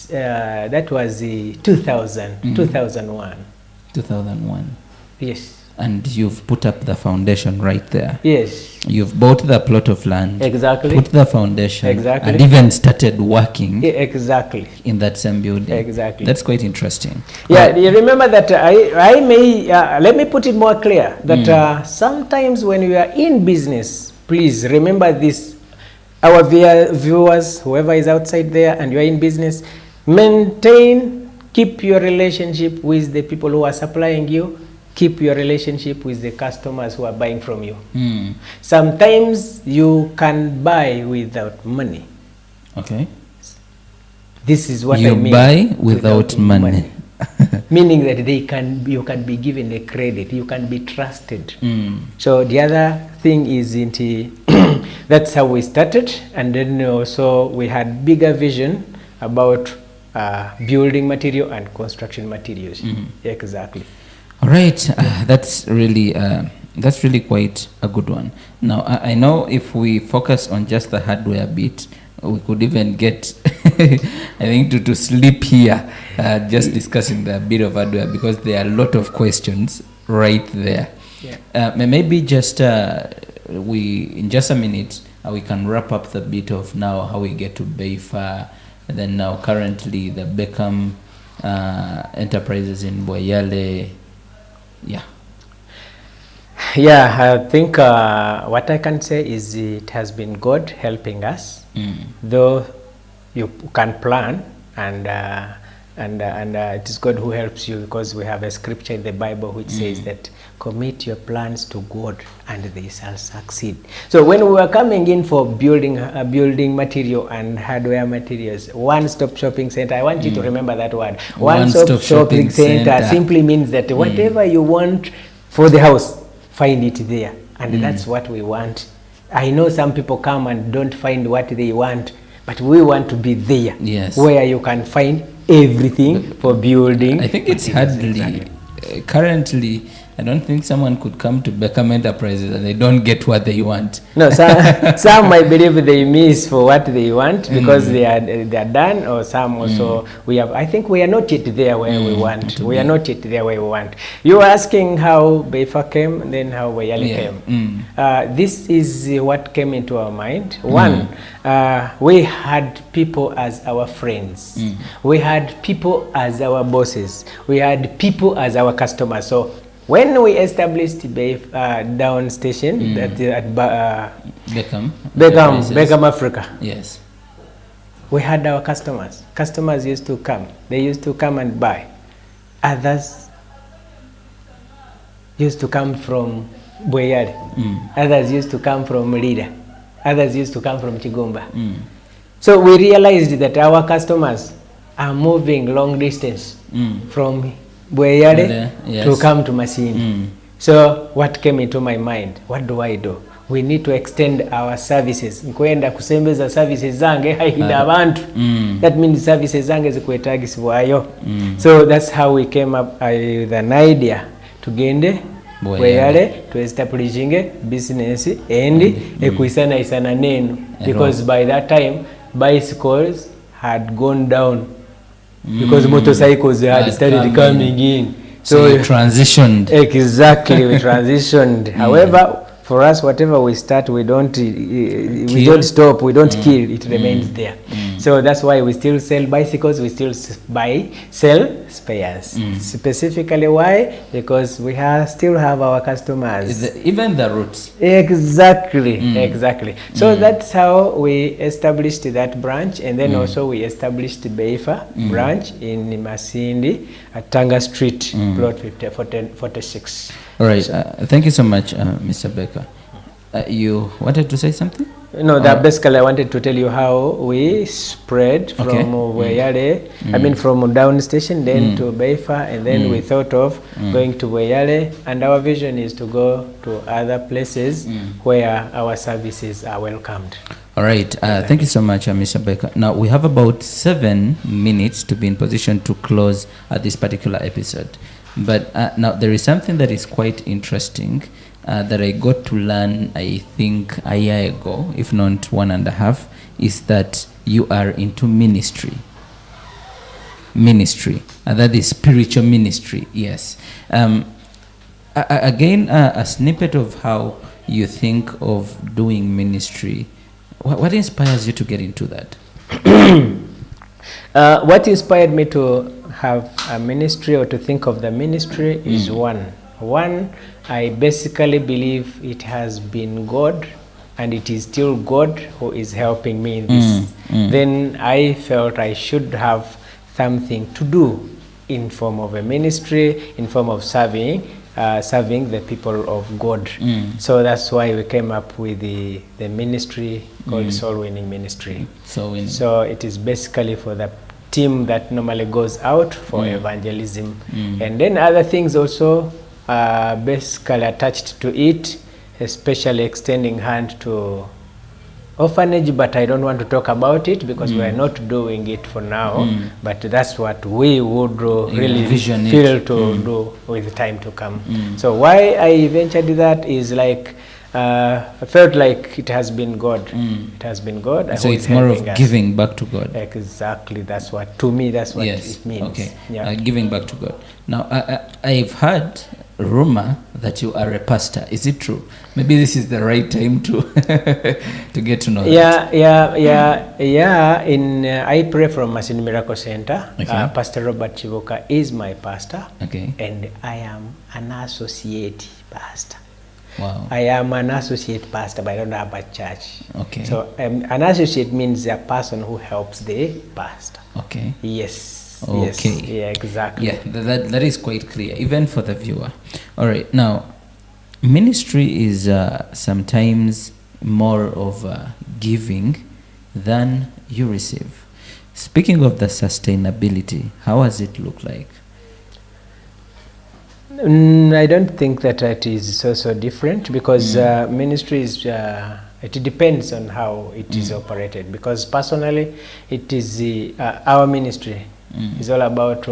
Speaker 2: That was 2000, 2001.
Speaker 1: 2001.
Speaker 2: Yes.
Speaker 1: And you've put up the foundation right there.
Speaker 2: Yes.
Speaker 1: You've bought the plot of land.
Speaker 2: Exactly.
Speaker 1: Put the foundation.
Speaker 2: Exactly.
Speaker 1: And even started working.
Speaker 2: Exactly.
Speaker 1: In that same building.
Speaker 2: Exactly.
Speaker 1: That's quite interesting.
Speaker 2: Yeah. You remember that I may let me put it more clear that sometimes when you are in business, please remember this. Our viewers, whoever is outside there, and you are in business, keep your relationship with the people who are supplying you. Keep your relationship with the customers who are buying from you. Sometimes you can buy without money.
Speaker 1: Okay.
Speaker 2: This is what I mean.
Speaker 1: You buy without money.
Speaker 2: Meaning that you can be given a credit, you can be trusted. So the other thing is that's how we started, and then also we had bigger vision about building material and construction materials. Exactly.
Speaker 1: All right, that's really quite a good one. Now, I know if we focus on just the hardware bit, we could even get, I think, to sleep here, just discussing the bit of hardware, because there are a lot of questions right there. Yeah. Maybe just in just a minute, we can wrap up the bit of now how we get to Beifa, and then now currently the Beckham enterprises in Boyale.
Speaker 2: I think what I can say is it has been God helping us. Though you can plan, and it is God who helps you, because we have a scripture in the Bible which says that commit your plans to God and they shall succeed. So when we were coming in for building material and hardware materials, one-stop shopping center, I want you to remember that word. One-stop shopping center simply means that whatever you want for the house, find it there. And that's what we want. I know some people come and don't find what they want, but we want to be there.
Speaker 1: Yes.
Speaker 2: Where you can find everything for building.
Speaker 1: I think it's hardly, currently, I don't think someone could come to Beckham Enterprises and they don't get what they want. No,
Speaker 2: some I believe they miss for what they want because they are done, or some also I think we are not yet there where we want. We are not yet there where we want. You were asking how Beifa came, and then how Boyale came. This is what came into our mind. One, we had people as our friends. We had people as our bosses. We had people as our customers. So when we established down station that at Beckham Africa,
Speaker 1: yes,
Speaker 2: we had our customers. Customers used to come. They used to come and buy. Others used to come from Boyale. Others used to come from Lida. Others used to come from Chigumba. So we realized that our customers are moving long distance from Boyale to come to Masindi. So what came into my mind? What do I do? We need to extend our services. Nkwenda kusembeza services zange haida abantu. That means services zange zikwetagisibwayo. So that's how we came up with an idea to gende Boyale to establishing business and ekuisana isana nenu, because by that time bicycles had gone down. Because motorcycles had started coming in.
Speaker 1: So you transitioned.
Speaker 2: Exactly, we transitioned. However, for us, whatever we start, we don't stop, we don't kill, it remains there. So that's why we still sell bicycles, we still sell spares. Specifically why? Because we still have our customers.
Speaker 1: Even the routes.
Speaker 2: Exactly, exactly. So that's how we established that branch, and then also we established Beifa branch in Masindi at Tanga Street, plot 46.
Speaker 1: All right, thank you so much, Mr. Becker. You wanted to say something?
Speaker 2: No, that basically I wanted to tell you how we spread from Weyale, I mean from down station then to Beifa, and then we thought of going to Weyale, and our vision is to go to other places where our services are welcomed.
Speaker 1: All right, thank you so much, Mr. Baker. Now we have about 7 minutes to be in position to close this particular episode. But now there is something that is quite interesting that I got to learn, I think, a year ago, if not 1.5, is that you are into ministry. That is spiritual ministry, yes. Again, a snippet of how you think of doing ministry. What inspires you to get into that?
Speaker 2: What inspired me to have a ministry or to think of the ministry is one, I basically believe it has been God, and it is still God who is helping me in this. Then I felt I should have something to do in form of a ministry, in form of serving the people of God. So that's why we came up with the ministry called Soul Winning Ministry. So it is basically for the team that normally goes out for evangelism, and then other things also basically attached to it, especially extending hand to orphanage, but I don't want to talk about it because we are not doing it for now, but that's what we would really feel to do with time to come. So why I ventured that is like I felt like it has been God. It has been God.
Speaker 1: So it's more of giving back to God.
Speaker 2: Exactly. That's what, to me, that's what it means.
Speaker 1: Okay. Giving back to God. Now, I've heard rumor that you are a pastor. Is it true? Maybe this is the right time to to get to know that.
Speaker 2: I pray from Masindi Miracle Center. Pastor Robert Chivoka is my pastor. And I am an associate pastor.
Speaker 1: Wow.
Speaker 2: I am an associate pastor, but I don't have a church. So an associate means a person who helps the pastor. Yes. Yes. Yeah, exactly.
Speaker 1: Yeah, that is quite clear, even for the viewer. All right. Now, ministry is sometimes more of giving than you receive. Speaking of the sustainability, how does it look like?
Speaker 2: I don't think that it is so different, because ministry is it depends on how it is operated, because personally it is our ministry is all about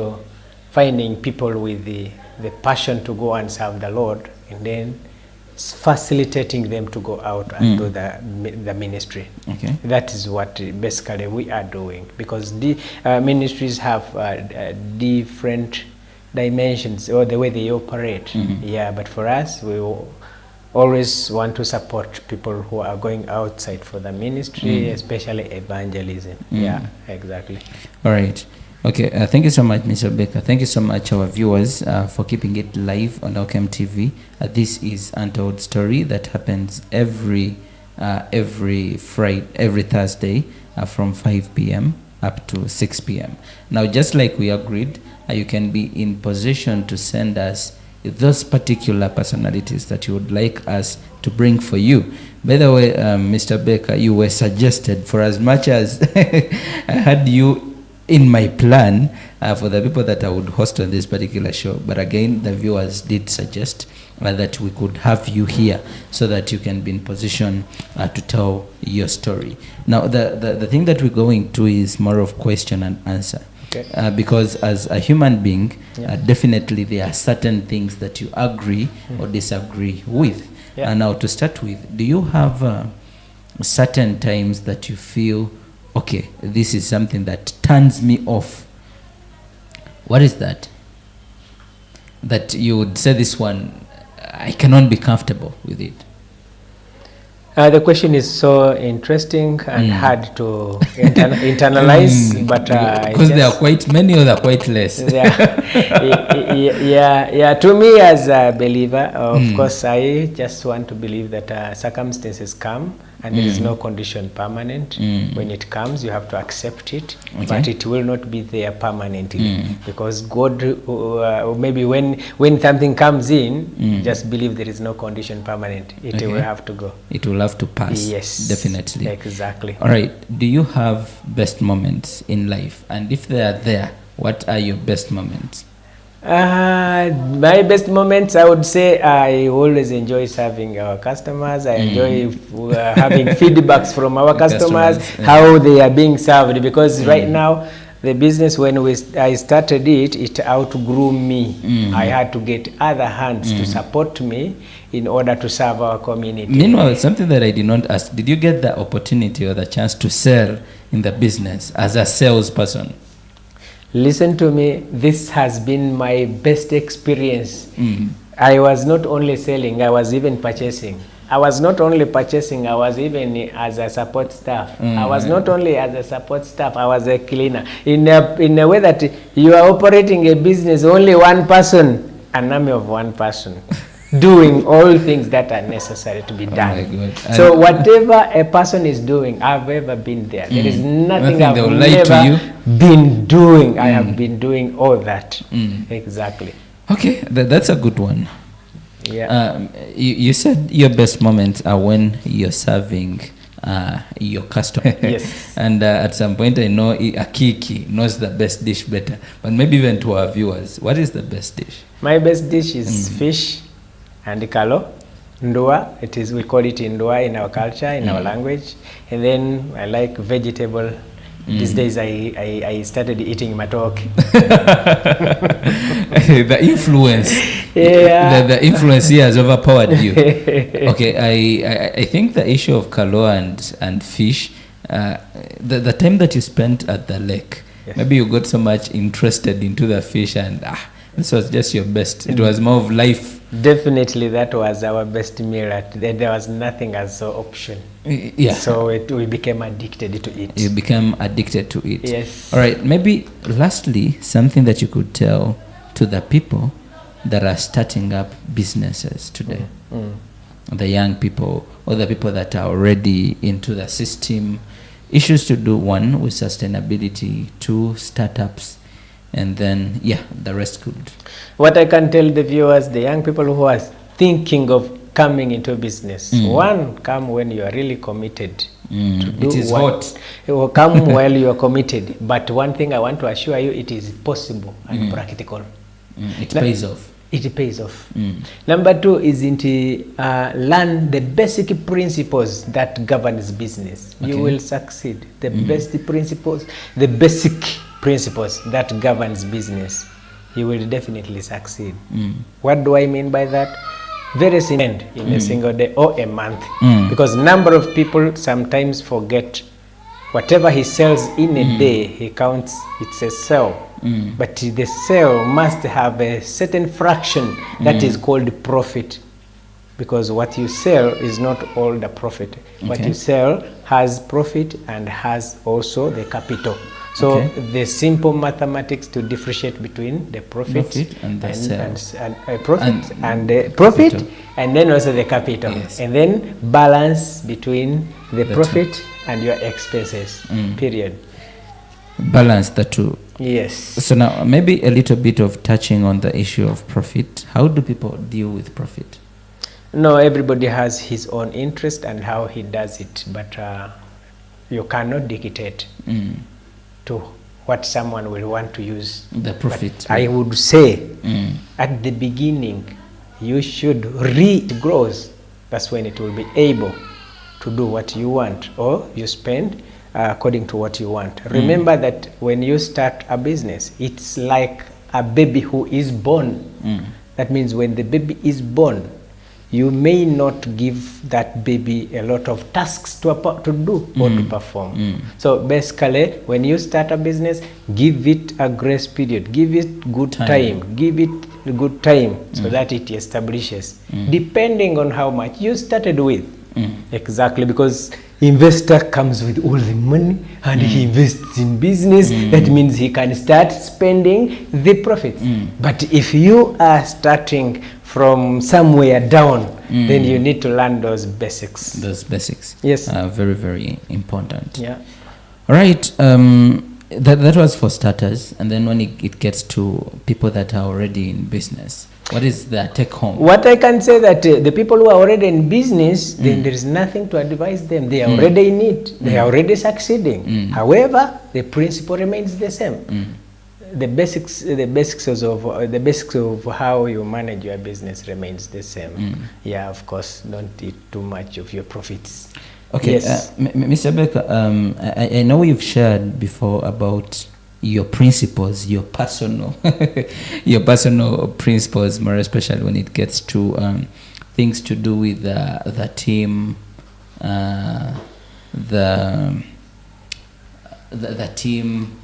Speaker 2: finding people with the passion to go and serve the Lord, and then facilitating them to go out and do the ministry. That is what basically we are doing, because the ministries have different dimensions or the way they operate. But for us, we always want to support people who are going outside for the ministry, especially evangelism. Exactly.
Speaker 1: All right. Okay, thank you so much, Mr. Baker. Thank you so much, our viewers, for keeping it live on Elkem TV. This is Untold Story that happens every Friday, every Thursday from 5 p.m. up to 6 p.m. Now, just like we agreed, you can be in position to send us those particular personalities that you would like us to bring for you. By the way, Mr. Baker, you were suggested, for as much as I had you in my plan for the people that I would host on this particular show, but again, the viewers did suggest that we could have you here so that you can be in position to tell your story. Now, the thing that we're going to is more of question and answer. Because as a human being, definitely there are certain things that you agree or disagree with. And now, to start with, do you have certain times that you feel, okay, this is something that turns me off? What is that? That you would say, this one, I cannot be comfortable with it.
Speaker 2: The question is so interesting and hard to internalize, but
Speaker 1: because there are quite many or there are quite less.
Speaker 2: To me as a believer, of course, I just want to believe that circumstances come and there is no condition permanent. When it comes, you have to accept it,
Speaker 1: Okay.
Speaker 2: but it will not be there permanently, because God, maybe when something comes in, just believe there is no condition permanent. It
Speaker 1: Okay.
Speaker 2: will have to go.
Speaker 1: It will have to pass.
Speaker 2: Yes,
Speaker 1: Definitely.
Speaker 2: exactly.
Speaker 1: All right. Do you have best moments in life? And if they are there, what are your best moments?
Speaker 2: My best moments, I would say, I always enjoy serving our customers. I enjoy having feedbacks from our customers, how they are being served. Because right now, the business, when I started it, it outgrew me. I had to get other hands to support me in order to serve our community.
Speaker 1: Meanwhile, something that I did not ask, did you get the opportunity or the chance to sell in the business as a salesperson?
Speaker 2: Listen to me, this has been my best experience. I was not only selling, I was even purchasing. I was not only purchasing, I was even as a support staff. I was not only as a support staff, I was a cleaner. In a way that you are operating a business, only one person, an army of one person, doing all things that are necessary to be done.
Speaker 1: Oh my God.
Speaker 2: So whatever a person is doing, I've ever been there. There is nothing I've never been doing. I have been doing all that. Exactly.
Speaker 1: Okay, that's a good one.
Speaker 2: Yeah.
Speaker 1: You said your best moments are when you're serving your customer.
Speaker 2: Yes.
Speaker 1: And at some point, I know Akiki knows the best dish better. But maybe even to our viewers, what is the best dish?
Speaker 2: My best dish is fish and kalo. Ndua, we call it ndua in our culture, in our language. And then I like vegetable. These days I started eating matoke.
Speaker 1: The influence.
Speaker 2: Yeah.
Speaker 1: The influence here has overpowered you. Okay, I think the issue of kalo and fish, the time that you spent at the lake, maybe you got so much interested into the fish and this was just your best. It was more of life.
Speaker 2: Definitely, that was our best meal. There was nothing as an option.
Speaker 1: Yeah.
Speaker 2: So we became addicted to it.
Speaker 1: You became addicted to it.
Speaker 2: Yes.
Speaker 1: All right. Maybe lastly, something that you could tell to the people that are starting up businesses today, the young people or the people that are already into the system, issues to do, one, with sustainability, two, startups, and then, the rest could.
Speaker 2: What I can tell the viewers, the young people who are thinking of coming into business, one, come when you are really committed. To do
Speaker 1: it is hot.
Speaker 2: It will come while you are committed. But one thing I want to assure you, it is possible and practical.
Speaker 1: It pays off.
Speaker 2: It pays off. Number two is learn the basic principles that governs business. Okay. You will succeed. The best principles, the basic principles that governs business, you will definitely succeed. What do I mean by that? Very simple, in a single day or a month. Because number of people sometimes forget whatever he sells in a day, he counts it's a sale. But the sale must have a certain fraction that is called profit. Because what you sell is not all the profit. Okay. What you sell has profit and has also the capital. So the simple mathematics to differentiate between the profit
Speaker 1: and the sale.
Speaker 2: Profit and the profit, and then also the capital. Yes. And then balance between the profit and your expenses, period.
Speaker 1: Balance the two.
Speaker 2: Yes.
Speaker 1: So now maybe a little bit of touching on the issue of profit. How do people deal with profit?
Speaker 2: No, everybody has his own interest and how he does it, but you cannot dictate to what someone will want to use
Speaker 1: the profit.
Speaker 2: But I would say at the beginning you should read grows. That's when it will be able to do what you want, or you spend according to what you want. Remember that when you start a business, it's like a baby who is born. That means when the baby is born, you may not give that baby a lot of tasks to do or to perform. So basically, when you start a business, give it a grace period, give it good time, give it good time so that it establishes, depending on how much you started with. Exactly, because investor comes with all the money and he invests in business. That means he can start spending the profits. But if you are starting from somewhere down, then you need to learn those basics.
Speaker 1: Those basics.
Speaker 2: Yes.
Speaker 1: Very, very important.
Speaker 2: Yeah.
Speaker 1: All right. That was for starters. And then when it gets to people that are already in business, what is their take home? What
Speaker 2: I can say that the people who are already in business, then there is nothing to advise them. They are already in it. They are already succeeding. However, the principle remains the same. The basics of how you manage your business remains the same. Yeah, of course, don't eat too much of your profits.
Speaker 1: Okay, yes. Mr. Becker, I know you've shared before about your principles, your personal principles, more especially when it gets to things to do with the team, the team,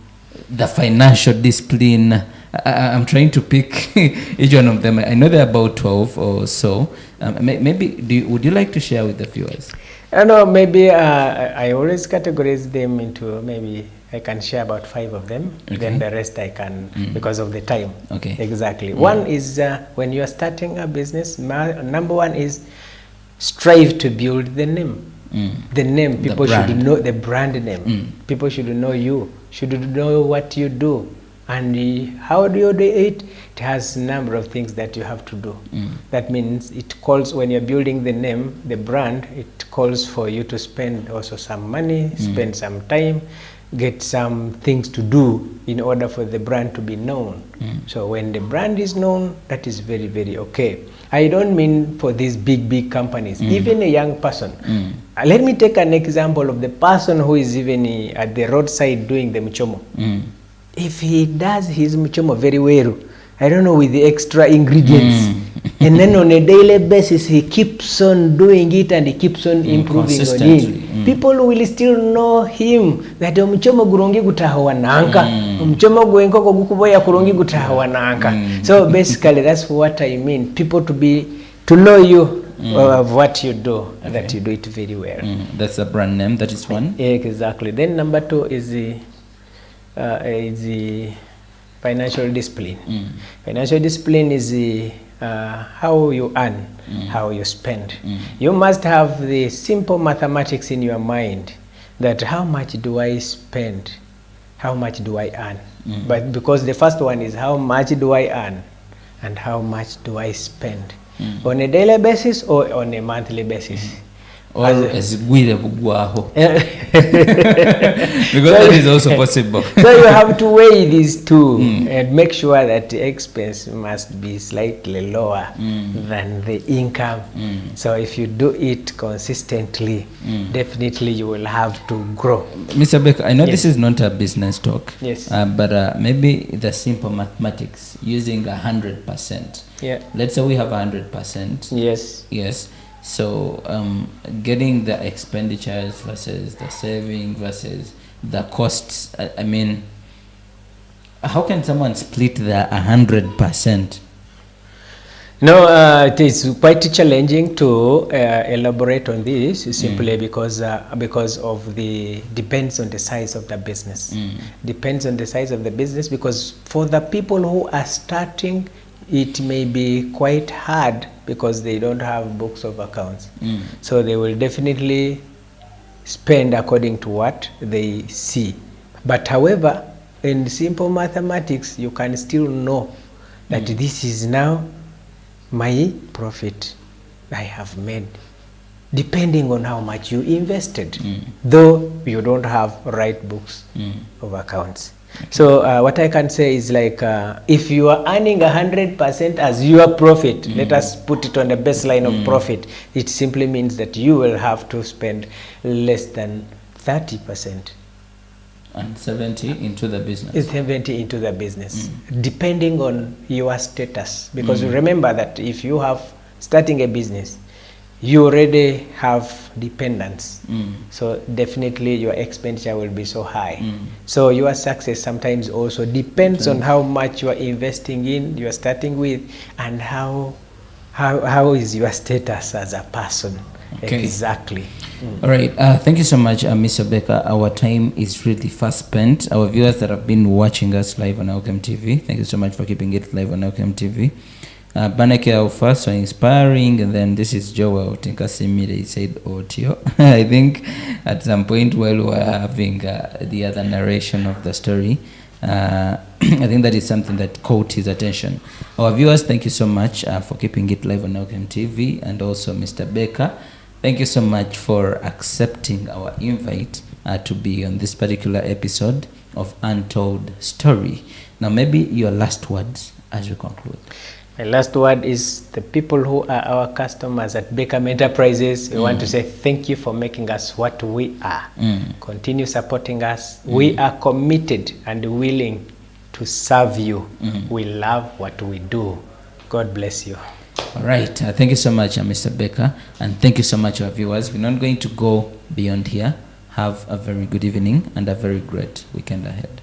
Speaker 1: the financial discipline. I'm trying to pick each one of them. I know there are about 12 or so. Maybe would you like to share with the viewers?
Speaker 2: I know, maybe I always categorize them into, maybe I can share about 5 of them. Okay. Then the rest I can, because of the time. Okay. Exactly. One is when you are starting a business, number one is strive to build the name. The name, people should know the brand name. People should know you, should know what you do. And how do you do it? It has a number of things that you have to do. That means it calls, when you're building the name, the brand, it calls for you to spend also some money, spend some time, get some things to do in order for the brand to be known. So when the brand is known, that is very, very okay. I don't mean for these big companies, even a young person. Let me take an example of the person who is even at the roadside doing the mchomo. If he does his mchomo very well, I don't know, with the extra ingredients, and then on a daily basis he keeps on doing it and he keeps on improving on it, people will still know him that mchomo gurungi gutahawa nanka, mchomo gwenkoko gukuboya kurungi gutahawa nanka. So basically that's what I mean, people to know you of what you do, that you do it very well.
Speaker 1: That's a brand name, that is one.
Speaker 2: Exactly. Then number 2 is the financial discipline. Financial discipline is how you earn, how you spend. You must have the simple mathematics in your mind, that how much do I spend, how much do I earn. But because the first one is how much do I earn and how much do I spend, on a daily basis or on a monthly basis.
Speaker 1: Or as because that is also possible.
Speaker 2: So you have to weigh these two and make sure that the expense must be slightly lower than the income. So if you do it consistently, definitely you will have to grow.
Speaker 1: Mr. Becker, I know this is not a business talk, but maybe the simple mathematics using 100%.
Speaker 2: Yeah.
Speaker 1: Let's say we have 100%.
Speaker 2: Yes.
Speaker 1: Yes. So getting the expenditures versus the saving versus the costs, I mean, how can someone split the 100%?
Speaker 2: No, it is quite challenging to elaborate on this, simply because of the, depends on the size of the business. Depends on the size of the business, because for the people who are starting, it may be quite hard because they don't have books of accounts. So they will definitely spend according to what they see. But however, in simple mathematics, you can still know that this is now my profit I have made, depending on how much you invested, though you don't have right books of accounts. So what I can say is, like, if you are earning 100% as your profit, let us put it on the baseline of profit, it simply means that you will have to spend less than 30%.
Speaker 1: And 70 into the business.
Speaker 2: 70 into the business, depending on your status. Because remember that if you have starting a business, you already have dependents. So definitely your expenditure will be so high. So your success sometimes also depends on how much you are investing in, you are starting with, and how is your status as a person. Okay. Exactly.
Speaker 1: All right. Thank you so much, Mr. Becker. Our time is really fast spent. Our viewers that have been watching us live on Elkem TV, thank you so much for keeping it live on Elkem TV. Baneke Alpha, so inspiring. And then this is Joel Tinkasimire, he said audio. I think at some point while we were having the other narration of the story, I think that is something that caught his attention. Our viewers, thank you so much for keeping it live on Elkem TV, and also Mr. Baker, thank you so much for accepting our invite to be on this particular episode of Untold Story. Now, maybe your last words as we conclude.
Speaker 2: My last word is the people who are our customers at Baker Enterprises. We want to say thank you for making us what we are. Continue supporting us. We are committed and willing to serve you. We love what we do. God bless you.
Speaker 1: All right. Thank you so much, Mr. Baker. And thank you so much, our viewers. We're not going to go beyond here. Have a very good evening and a very great weekend ahead.